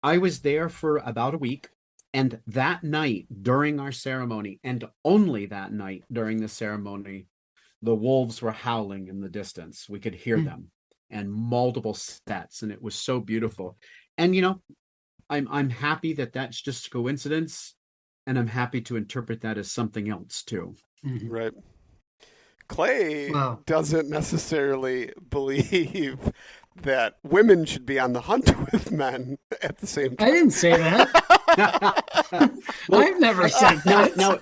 I was there for about a week. And that night during our ceremony, and only that night during the ceremony, the wolves were howling in the distance. We could hear them, and multiple sets, and it was so beautiful. And I'm happy that that's just a coincidence, and I'm happy to interpret that as something else too. Right. Clay doesn't necessarily believe that women should be on the hunt with men at the same time. I didn't say that. I've never said that. No.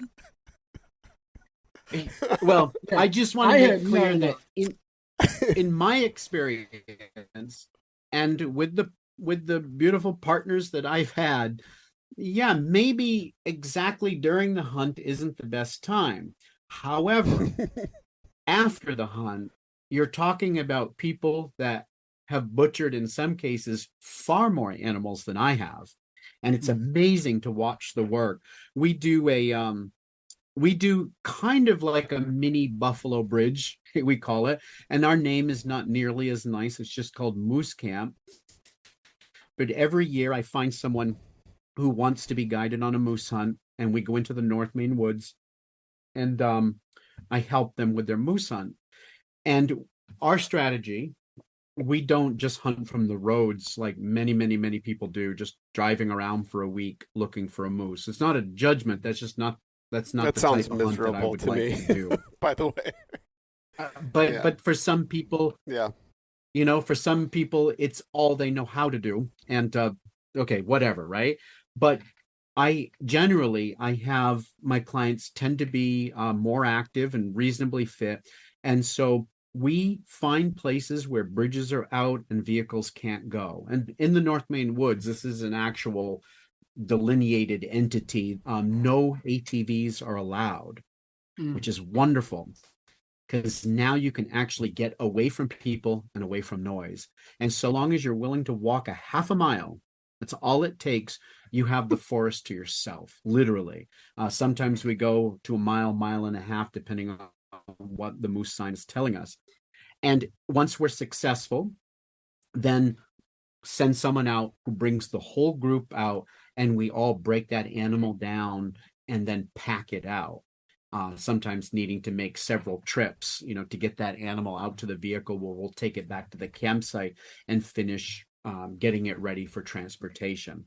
Well, I just want to make clear that in my experience and with the beautiful partners that I've had, maybe exactly during the hunt isn't the best time. However, after the hunt, you're talking about people that have butchered, in some cases, far more animals than I have. And it's amazing to watch the work. We do kind of like a mini buffalo bridge, we call it. And our name is not nearly as nice. It's just called Moose Camp. But every year I find someone who wants to be guided on a moose hunt, and we go into the North Maine woods, and I help them with their moose hunt. And our strategy, we don't just hunt from the roads like many, many, many people do, just driving around for a week looking for a moose. It's not a judgment. That's not the sounds type of hunt that I would to like me. to do. By the way. But for some people, for some people, it's all they know how to do. And okay, whatever, right? But I have my clients tend to be more active and reasonably fit. And so we find places where bridges are out and vehicles can't go. And in the North Maine woods, this is an actual delineated entity. No ATVs are allowed, which is wonderful, because now you can actually get away from people and away from noise. And so long as you're willing to walk a half a mile, that's all it takes. You have the forest to yourself, literally. Sometimes we go to a mile and a half, depending on what the moose sign is telling us. And once we're successful, then send someone out who brings the whole group out, and we all break that animal down and then pack it out. Sometimes needing to make several trips, to get that animal out to the vehicle where we'll take it back to the campsite and finish getting it ready for transportation.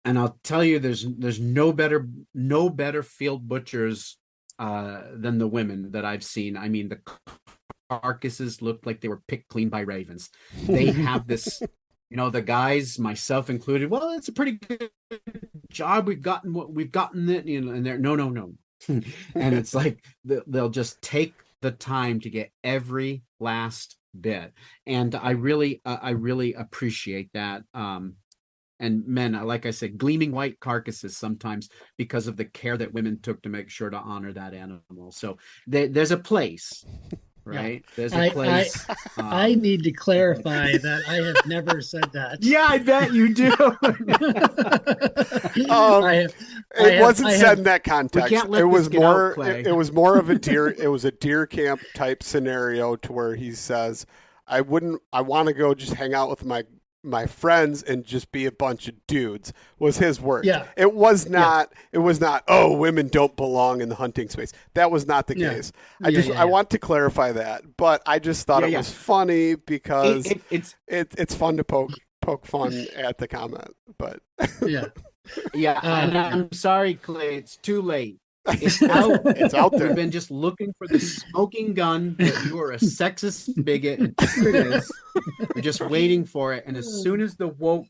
And I'll tell you, there's no better field butchers than the women that I've seen. I mean, the carcasses look like they were picked clean by ravens. They have this, the guys, myself included, well, it's a pretty good job. We've gotten it, and they're no. And it's like they'll just take the time to get every last bit. And I really appreciate that. And men, like I said, gleaming white carcasses sometimes because of the care that women took to make sure to honor that animal. So there's a place, right? There's a place. I need to clarify that I have never said that. Yeah, I bet you do. It wasn't said in that context. It was more. It was more of a deer. It was a deer camp type scenario to where he says, I want to go just hang out with my friends and just be a bunch of dudes, was his word. Yeah. It was not, oh, women don't belong in the hunting space. That was not the case. I want to clarify that, but I just thought it was funny because it's fun to poke fun at the comment, but and I'm sorry, Clay, it's too late. It's out. It's out there. We've been just looking for the smoking gun that you are a sexist bigot, and here it is. We're just waiting for it. And as soon as the woke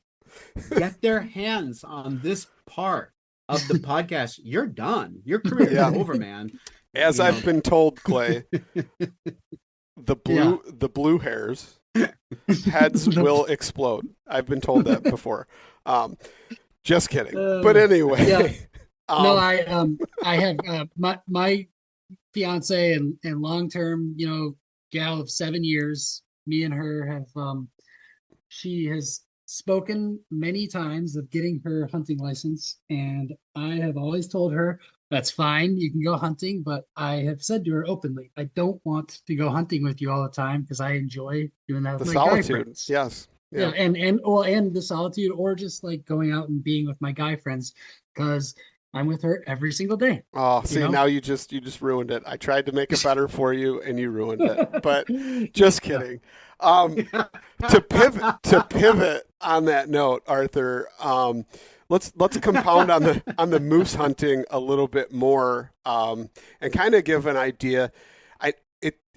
get their hands on this part of the podcast, you're done. Your career is over, man. As I've been told, Clay, the blue hairs heads will explode. I've been told that before. Just kidding. But anyway. Yeah. No, I have my fiance and long-term, gal of 7 years. Me and her have she has spoken many times of getting her hunting license, and I have always told her that's fine, you can go hunting, but I have said to her openly, I don't want to go hunting with you all the time because I enjoy doing that with the my guy solitude. friends. Yes. Yeah, and the solitude, or just like going out and being with my guy friends, because I'm with her every single day. Oh, see, now you just ruined it. I tried to make it better for you, and you ruined it. But just kidding. To pivot on that note, Arthur, let's compound on the moose hunting a little bit more, and kind of give an idea.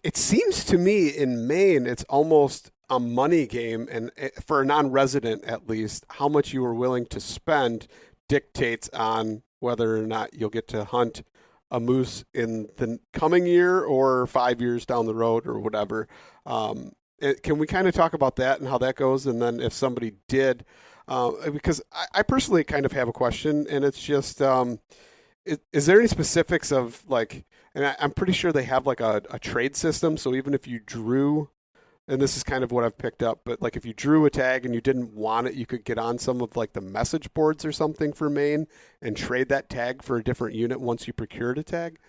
It seems to me in Maine, it's almost a money game, and for a non-resident at least, how much you are willing to spend dictates on whether or not you'll get to hunt a moose in the coming year or 5 years down the road or whatever. Can we kind of talk about that and how that goes? And then if somebody did, because I personally kind of have a question, and it's just, is there any specifics of like, and I'm pretty sure they have like a trade system. So even if you drew, and this is kind of what I've picked up, but like if you drew a tag and you didn't want it, you could get on some of like the message boards or something for Maine and trade that tag for a different unit once you procured a tag.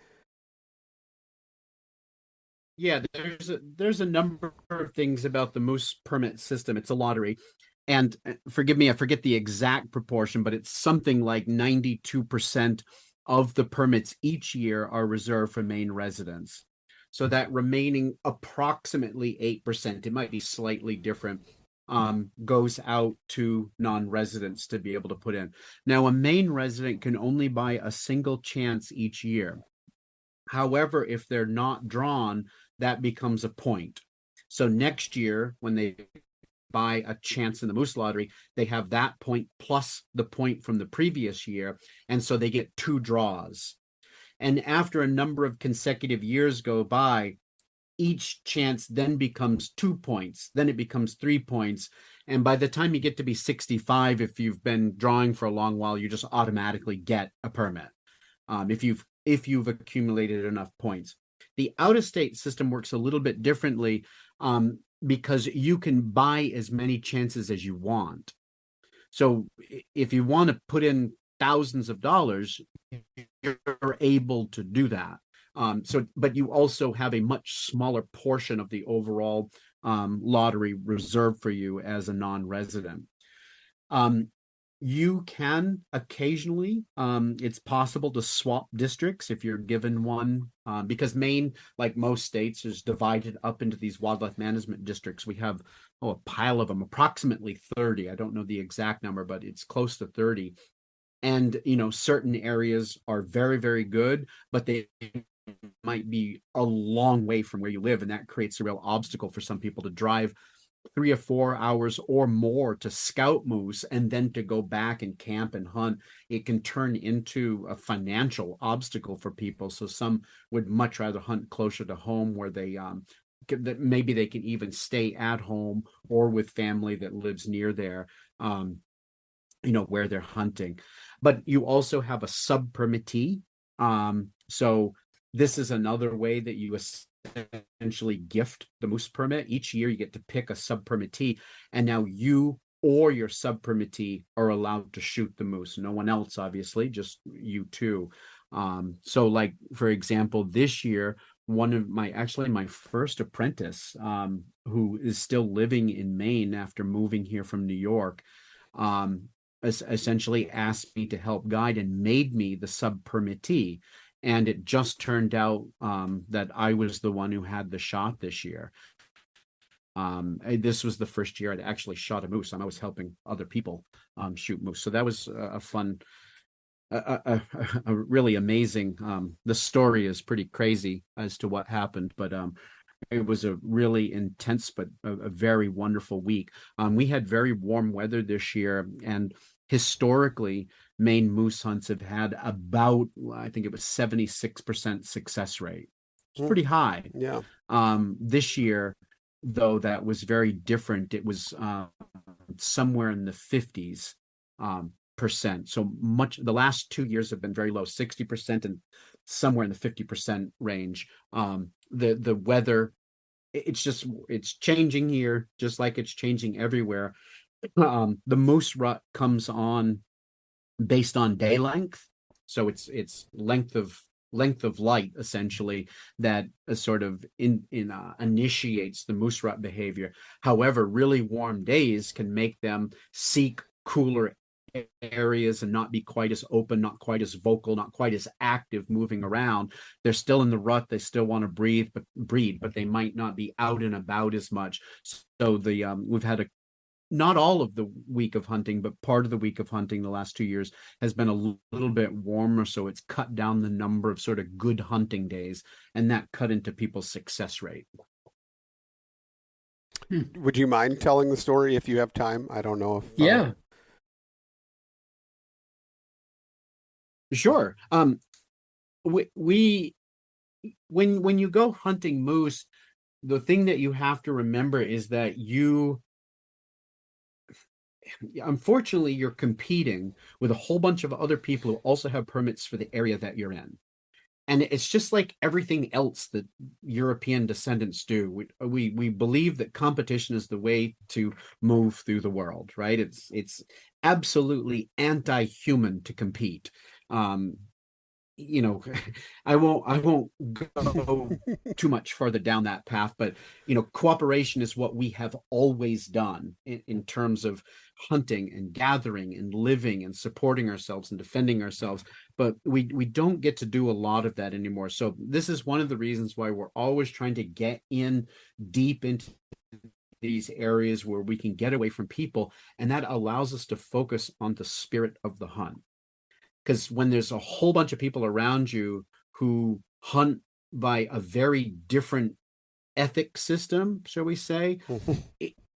Yeah, there's a number of things about the moose permit system. It's a lottery. And forgive me, I forget the exact proportion, but it's something like 92% of the permits each year are reserved for Maine residents. So that remaining approximately 8%, it might be slightly different, goes out to non-residents to be able to put in. Now, a Maine resident can only buy a single chance each year. However, if they're not drawn, that becomes a point. So next year, when they buy a chance in the moose lottery, they have that point plus the point from the previous year. And so they get 2 draws. And after a number of consecutive years go by, each chance then becomes 2 points. Then it becomes 3 points. And by the time you get to be 65, if you've been drawing for a long while, you just automatically get a permit. If you've accumulated enough points. The out-of-state system works a little bit differently, because you can buy as many chances as you want. So if you want to put in thousands of dollars, you're able to do that. But you also have a much smaller portion of the overall lottery reserved for you as a non-resident. You can occasionally, it's possible to swap districts if you're given one, because Maine, like most states, is divided up into these wildlife management districts. We have a pile of them, approximately 30. I don't know the exact number, but it's close to 30. And, certain areas are very, very good, but they might be a long way from where you live. And that creates a real obstacle for some people to drive 3 or 4 hours or more to scout moose and then to go back and camp and hunt. It can turn into a financial obstacle for people. So some would much rather hunt closer to home, where they maybe they can even stay at home or with family that lives near there, where they're hunting. But you also have a sub-permittee. So this is another way that you essentially gift the moose permit. Each year you get to pick a sub-permittee, and now you or your sub-permittee are allowed to shoot the moose. No one else, obviously, just you two. So like, for example, this year, one of my first apprentice, who is still living in Maine after moving here from New York, essentially asked me to help guide and made me the sub-permittee. And it just turned out that I was the one who had the shot this year. This was the first year I'd actually shot a moose, and I was helping other people shoot moose. So that was a fun a really amazing. The story is pretty crazy as to what happened, but it was a really intense but a very wonderful week. We had very warm weather this year, and historically, Maine moose hunts have had about, I think it was 76% success rate. It's pretty high. Yeah. This year, though, that was very different. It was somewhere in the 50s percent. So much, the last 2 years have been very low, 60% and somewhere in the 50% range. The weather, it's changing here, just like it's changing everywhere. The moose rut comes on based on day length, so it's length of light essentially that sort of initiates the moose rut behavior. However, really warm days can make them seek cooler areas and not be quite as open, not quite as vocal, not quite as active moving around. They're still in the rut, they still want to breed, but they might not be out and about as much. So we've had not all of the week of hunting, but part of the week of hunting the last 2 years has been a little bit warmer, so it's cut down the number of sort of good hunting days, and that cut into people's success rate. Would you mind telling the story if you have time? I don't know if yeah. Sure. We when you go hunting moose, the thing that you have to remember is that unfortunately, you're competing with a whole bunch of other people who also have permits for the area that you're in. And it's just like everything else that European descendants do. We believe that competition is the way to move through the world, right? It's absolutely anti-human to compete. I won't go too much further down that path, but cooperation is what we have always done in terms of hunting and gathering and living and supporting ourselves and defending ourselves. But we don't get to do a lot of that anymore. So this is one of the reasons why we're always trying to get in deep into these areas where we can get away from people, and that allows us to focus on the spirit of the hunt. Because when there's a whole bunch of people around you who hunt by a very different ethic system, shall we say,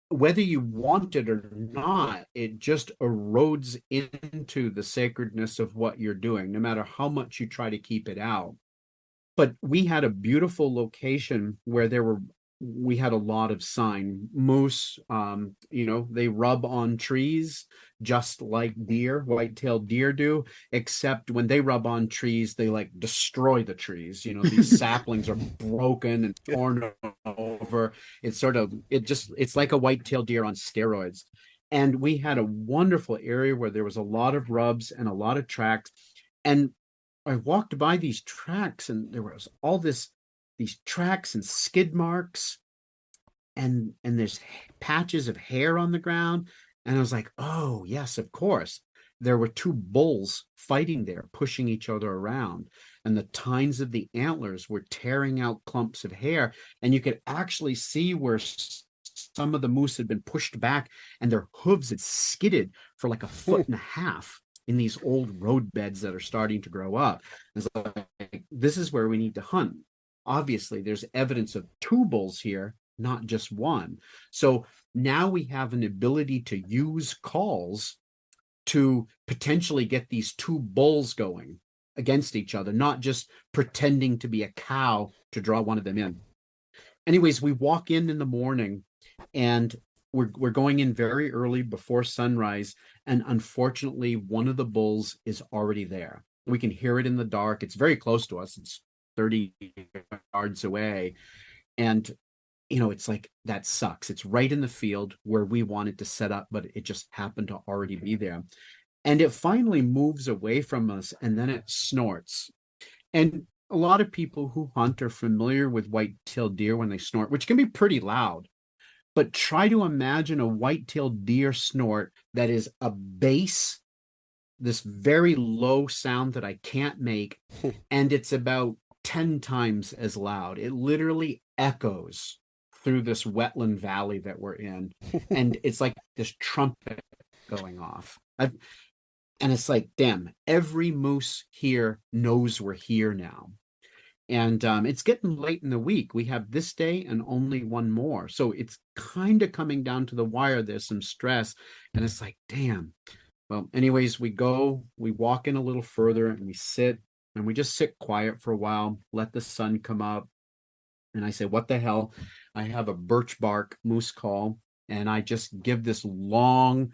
whether you want it or not, it just erodes into the sacredness of what you're doing, no matter how much you try to keep it out. But we had a beautiful location where we had a lot of sign. Moose, they rub on trees just like white-tailed deer do, except when they rub on trees, they like destroy the trees. These saplings are broken and torn over. It's like a white-tailed deer on steroids. And we had a wonderful area where there was a lot of rubs and a lot of tracks. And I walked by these tracks, and there was all these tracks and skid marks, and there's patches of hair on the ground. And I was like, oh yes, of course. There were two bulls fighting there, pushing each other around, and the tines of the antlers were tearing out clumps of hair, and you could actually see where some of the moose had been pushed back and their hooves had skidded for like a foot and a half in these old road beds that are starting to grow up. It's like, this is where we need to hunt. Obviously, there's evidence of two bulls here, not just one. So now we have an ability to use calls to potentially get these two bulls going against each other, not just pretending to be a cow to draw one of them in. Anyways, we walk in the morning, and we're going in very early before sunrise, and unfortunately, one of the bulls is already there. We can hear it in the dark. It's very close to us. It's 30 yards away. And, it's like, that sucks. It's right in the field where we wanted to set up, but it just happened to already be there. And it finally moves away from us, and then it snorts. And a lot of people who hunt are familiar with white-tailed deer when they snort, which can be pretty loud. But try to imagine a white-tailed deer snort that is a bass, this very low sound that I can't make, and it's about 10 times as loud. It literally echoes through this wetland valley that we're in, and it's like this trumpet going off. And it's like, damn, every moose here knows we're here now. And it's getting late in the week. We have this day and only one more. So it's kind of coming down to the wire. There's some stress. And it's like, damn. Well, anyways, we walk in a little further and we sit and we just sit quiet for a while, let the sun come up. And I say, what the hell? I have a birch bark moose call. And I just give this long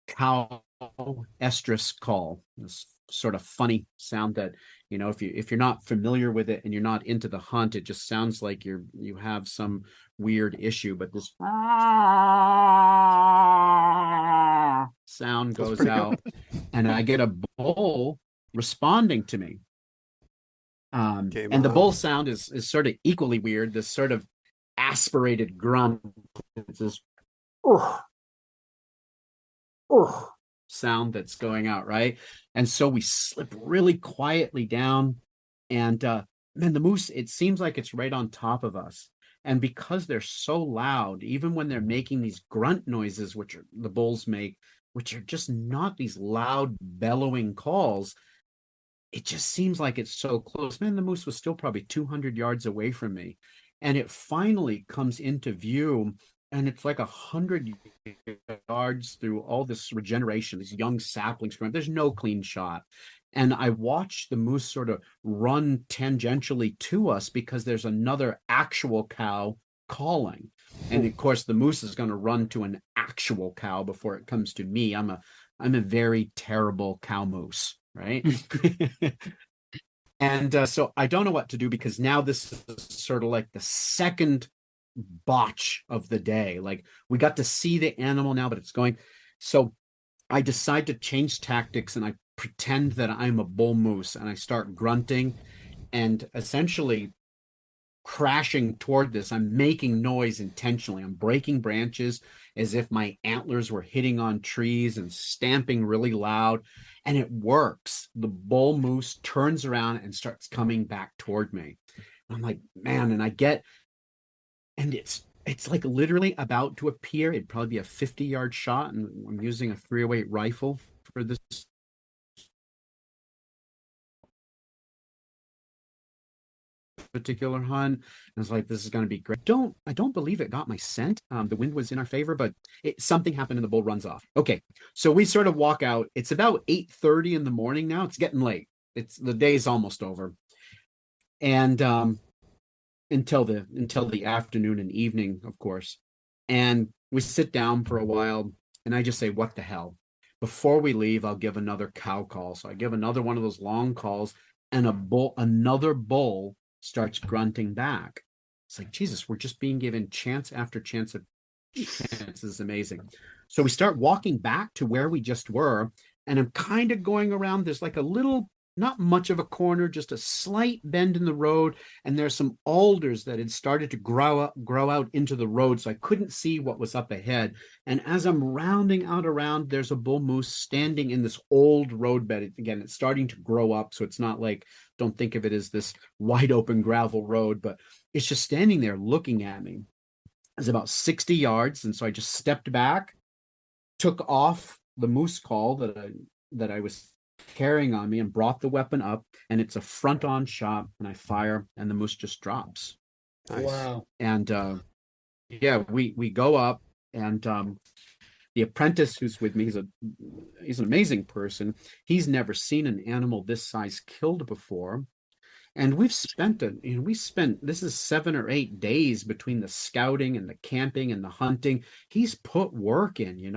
cow estrus call, this sort of funny sound that, if you're not familiar with it and you're not into the hunt, it just sounds like you have some weird issue. But this sound goes out, and I get a bull responding to me. And the bull sound is sort of equally weird. This sort of aspirated grunt. It's this sound that's going out, right? And so we slip really quietly down, and man, the moose, it seems like it's right on top of us. And because they're so loud, even when they're making these grunt noises, which the bulls make, which are just not these loud bellowing calls, it just seems like it's so close. Man, the moose was still probably 200 yards away from me, and it finally comes into view. And it's like 100 yards through all this regeneration, these young saplings growing. There's no clean shot. And I watch the moose sort of run tangentially to us because there's another actual cow calling. And of course, the moose is going to run to an actual cow before it comes to me. I'm a very terrible cow moose, right? And so I don't know what to do, because now this is sort of like the second botch of the day. Like, we got to see the animal now, but it's going. So I decide to change tactics, and I pretend that I'm a bull moose, and I start grunting and essentially crashing toward this. I'm making noise intentionally. I'm breaking branches as if my antlers were hitting on trees and stamping really loud. And it works. The bull moose turns around and starts coming back toward me. I'm like, man, and it's like literally about to appear. It'd probably be a 50-yard shot, and I'm using a 308 rifle for this particular hunt. And I was like, this is going to be great. I don't believe it got my scent. The wind was in our favor, but something happened and the bull runs off. Okay, so we sort of walk out. It's about 8:30 in the morning now. It's getting late. The day's almost over, and until the afternoon and evening, of course. And we sit down for a while, and I just say, what the hell? Before we leave, I'll give another cow call. So I give another one of those long calls, and another bull starts grunting back. It's like, Jesus, we're just being given chance after chance of chance. This is amazing. So we start walking back to where we just were, and I'm kind of going around. There's like a little, not much of a corner, just a slight bend in the road, and there's some alders that had started to grow out into the road, so I couldn't see what was up ahead. And as I'm rounding out around, there's a bull moose standing in this old roadbed. Again, it's starting to grow up, so it's not like, don't think of it as this wide open gravel road, but it's just standing there looking at me. It's about 60 yards, and so I just stepped back, took off the moose call that I was carrying on me, and brought the weapon up, and it's a front-on shot, and I fire, and the moose just drops. Nice. Wow. And we go up, and the apprentice who's with me, he's an amazing person. He's never seen an animal this size killed before. And we spent this is 7 or 8 days between the scouting and the camping and the hunting. He's put work in,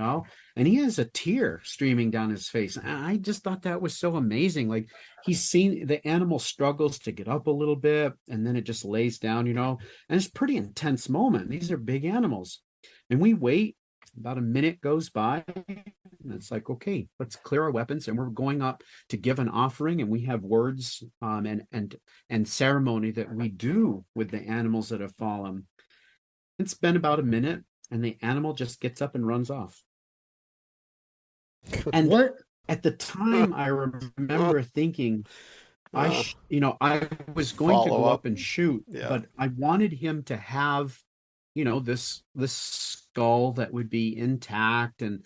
and he has a tear streaming down his face. And I just thought that was so amazing. Like, he's seen the animal struggles to get up a little bit, and then it just lays down, and it's a pretty intense moment. These are big animals. And we wait. About a minute goes by, and it's like, okay, let's clear our weapons, and we're going up to give an offering, and we have words and ceremony that we do with the animals that have fallen. It's been about a minute, and the animal just gets up and runs off. And What? at the time, I remember thinking, I was going to go up and shoot, but I wanted him to have, this skull that would be intact. And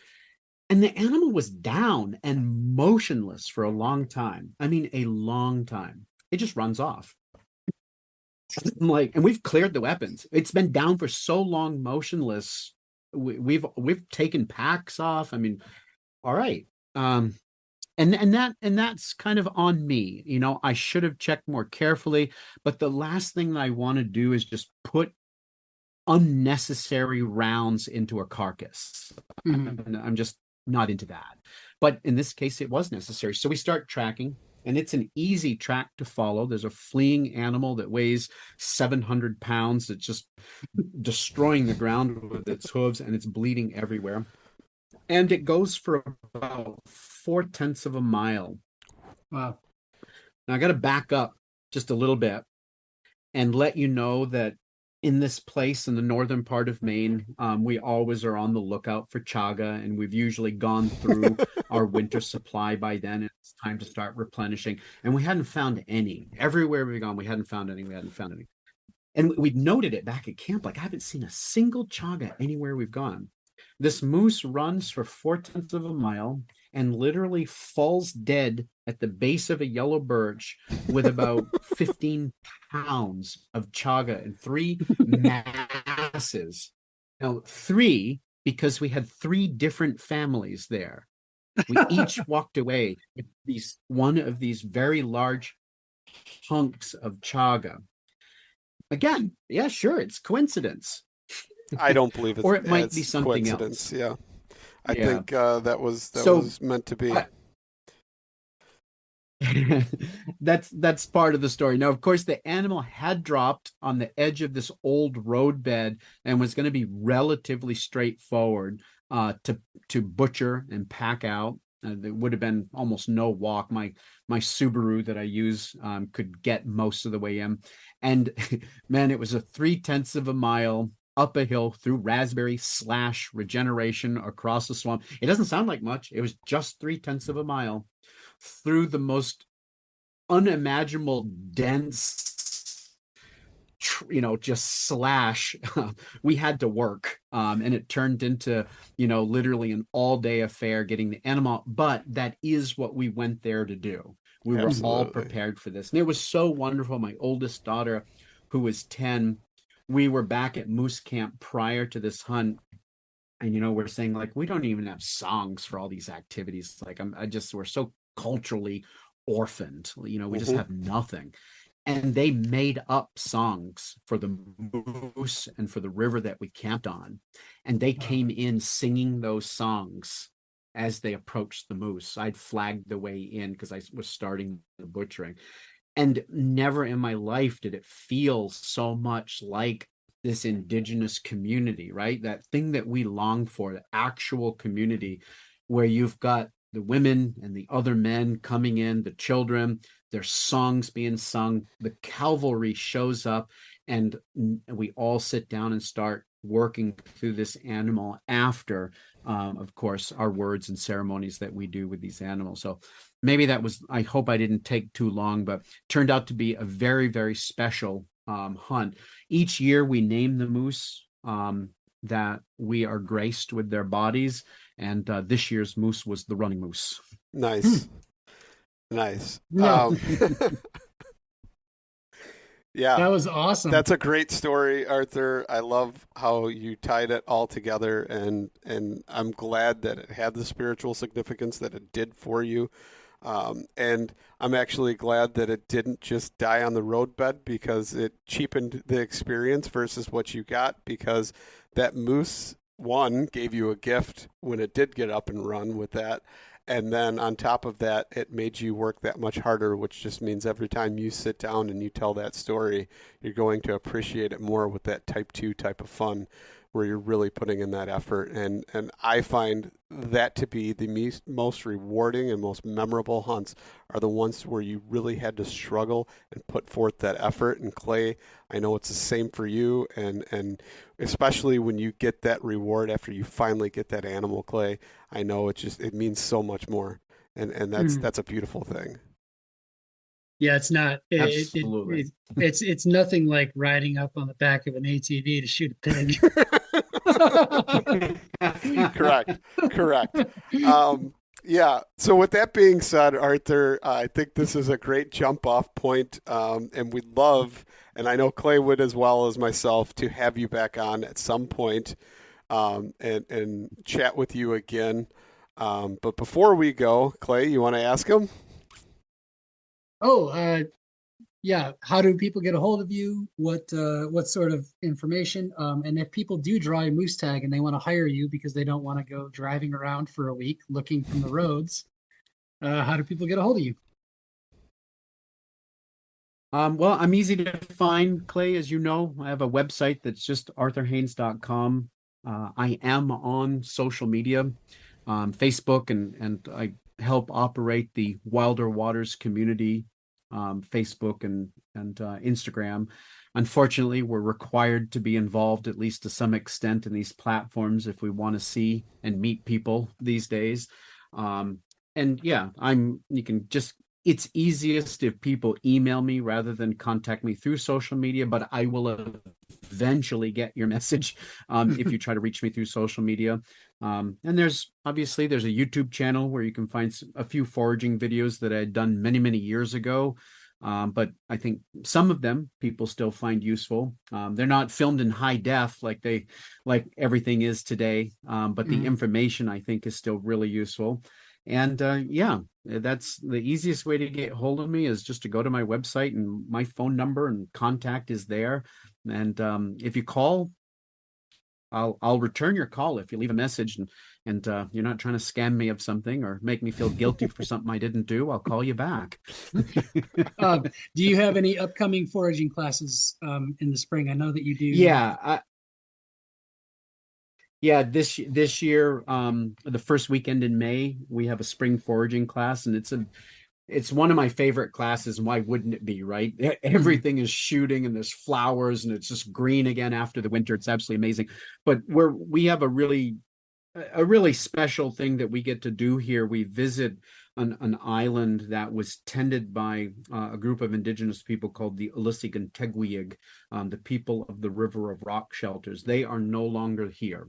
And the animal was down and motionless for a long time. I mean, a long time. It just runs off. I'm like, and we've cleared the weapons. It's been down for so long, motionless. We've taken packs off. I mean, all right. And that's kind of on me. You know, I should have checked more carefully. But the last thing that I want to do is just put unnecessary rounds into a carcass. And I'm just not into that. But in this case, it was necessary. So we start tracking, and it's an easy track to follow. There's a fleeing animal that weighs 700 pounds that's just destroying the ground with its hooves, and it's bleeding everywhere. And it goes for about 0.4 of a mile. Wow. Now I got to back up just a little bit and let you know that in this place in the northern part of Maine, we always are on the lookout for chaga, and we've usually gone through our winter supply by then. And it's time to start replenishing. And we hadn't found any. Everywhere we've gone, we hadn't found any. And we'd noted it back at camp. Like, I haven't seen a single chaga anywhere we've gone. This moose runs for 0.4 of a mile and literally falls dead at the base of a yellow birch with about 15 pounds of chaga and 3 masses. Now, 3, because we had 3 different families there. We each walked away with one of these very large hunks of chaga. Again, yeah, sure, it's coincidence. I don't believe it's or it might be something else. Yeah, I think that was meant to be. That's part of the story. Now, of course, the animal had dropped on the edge of this old roadbed and was going to be relatively straightforward to butcher and pack out. There would have been almost no walk. My Subaru that I use could get most of the way in, and man, it was a 0.3 of a mile up a hill through raspberry / regeneration across the swamp. It doesn't sound like much. It was just 0.3 of a mile through the most unimaginable dense, just slash. We had to work, and it turned into, literally an all-day affair getting the animal. But that is what we went there to do. We were all prepared for this, and it was so wonderful. My oldest daughter, who was 10. We were back at moose camp prior to this hunt, and we're saying, like, we don't even have songs for all these activities. Like, we're so culturally orphaned. We just have nothing. And they made up songs for the moose and for the river that we camped on, and they came in singing those songs as they approached the moose. I'd flagged the way in because I was starting the butchering. And never in my life did it feel so much like this indigenous community, right? That thing that we long for, the actual community where you've got the women and the other men coming in, the children, their songs being sung, the cavalry shows up, and we all sit down and start working through this animal after, of course, our words and ceremonies that we do with these animals. So maybe I hope I didn't take too long, but turned out to be a very, very special hunt. Each year we name the moose that we are graced with their bodies. And this year's moose was the running moose. Nice. Nice. Yeah. Yeah. That was awesome. That's a great story, Arthur. I love how you tied it all together, and I'm glad that it had the spiritual significance that it did for you. And I'm actually glad that it didn't just die on the roadbed, because it cheapened the experience versus what you got, because that moose, one, gave you a gift when it did get up and run with that. And then on top of that, it made you work that much harder, which just means every time you sit down and you tell that story, you're going to appreciate it more with that type 2 type of fun, where you're really putting in that effort. And I find that to be the most rewarding and most memorable hunts are the ones where you really had to struggle and put forth that effort. And Clay, I know it's the same for you, and especially when you get that reward after you finally get that animal, Clay, I know it means so much more. And that's a beautiful thing. Yeah, it's not. Absolutely. It's nothing like riding up on the back of an ATV to shoot a pig. Correct. Yeah. So with that being said, Arthur, I think this is a great jump off point, and we'd love, and I know Clay would as well as myself, to have you back on at some point, and chat with you again. But before we go, Clay, you want to ask him? Yeah. How do people get a hold of you? What sort of information? And if people do draw a moose tag and they want to hire you because they don't want to go driving around for a week looking from the roads, how do people get a hold of you? Well, I'm easy to find, Clay, as you know. I have a website that's just arthurhaines.com. I am on social media, Facebook, and I help operate the Wilder Waters community, Facebook and Instagram. Unfortunately, we're required to be involved at least to some extent in these platforms if we want to see and meet people these days. And yeah, it's easiest if people email me rather than contact me through social media, but I will eventually get your message if you try to reach me through social media. And there's a YouTube channel where you can find a few foraging videos that I had done many, many years ago. But I think some of them people still find useful. They're not filmed in high def like everything is today. But the information I think is still really useful. And yeah, that's the easiest way to get hold of me is just to go to my website, and my phone number and contact is there. And if you call, I'll return your call if you leave a message, and you're not trying to scam me of something or make me feel guilty for something I didn't do. I'll call you back. Do you have any upcoming foraging classes in the spring? I know that you do. Yeah, this year, the first weekend in May, we have a spring foraging class, and it's one of my favorite classes. And why wouldn't it be, right? Everything is shooting, and there's flowers, and it's just green again after the winter. It's absolutely amazing. But we have a really special thing that we get to do here. We visit an island that was tended by a group of indigenous people called the Alisig-and-Tegwiyig, the people of the River of Rock Shelters. They are no longer here.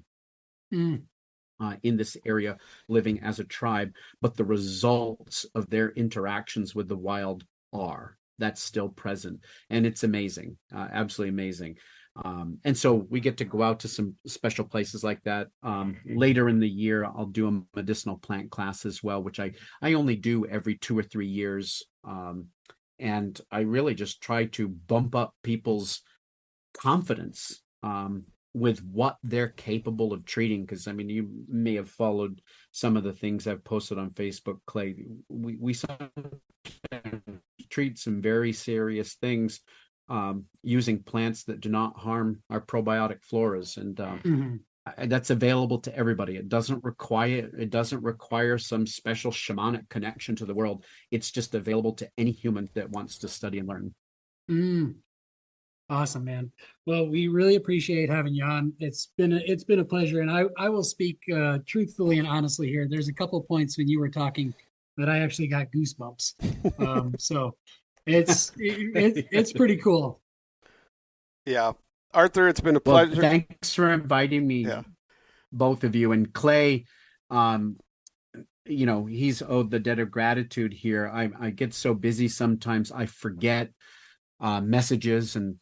In this area living as a tribe, but the results of their interactions with the wild that's still present, and it's amazing, absolutely amazing. And so we get to go out to some special places like that. Later in the year, I'll do a medicinal plant class as well, which I only do every 2 or 3 years. And I really just try to bump up people's confidence with what they're capable of treating. Because I mean, you may have followed some of the things I've posted on Facebook, Clay. We sometimes treat some very serious things using plants that do not harm our probiotic floras, and that's available to everybody. It doesn't require some special shamanic connection to the world. It's just available to any human that wants to study and learn. Awesome, man. Well, we really appreciate having you on. It's been a pleasure, and I will speak truthfully and honestly here. There's a couple of points when you were talking that I actually got goosebumps. So it's pretty cool. Yeah, Arthur, it's been a pleasure. Well, thanks for inviting me, both of you. And Clay, he's owed the debt of gratitude here. I get so busy sometimes I forget messages and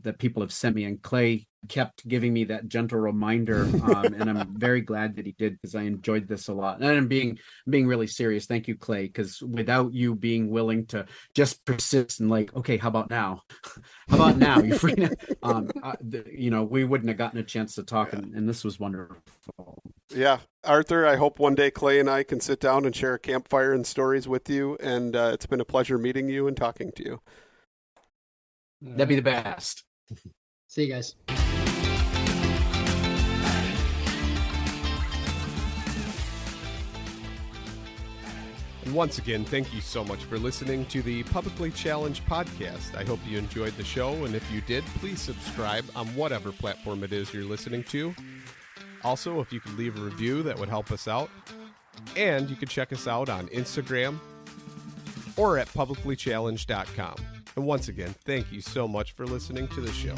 that people have sent me, and Clay kept giving me that gentle reminder, and I'm very glad that he did, because I enjoyed this a lot. And I'm being really serious. Thank you, Clay, because without you being willing to just persist and okay, how about now? You're free now. We wouldn't have gotten a chance to talk, and this was wonderful. Yeah, Arthur, I hope one day Clay and I can sit down and share a campfire and stories with you, and it's been a pleasure meeting you and talking to you. That'd be the best. See you guys. And once again, thank you so much for listening to the Publicly Challenged podcast. I hope you enjoyed the show, and if you did, please subscribe on whatever platform it is you're listening to. Also, if you could leave a review, that would help us out. And you can check us out on Instagram or at publiclychallenged.com. And once again, thank you so much for listening to the show.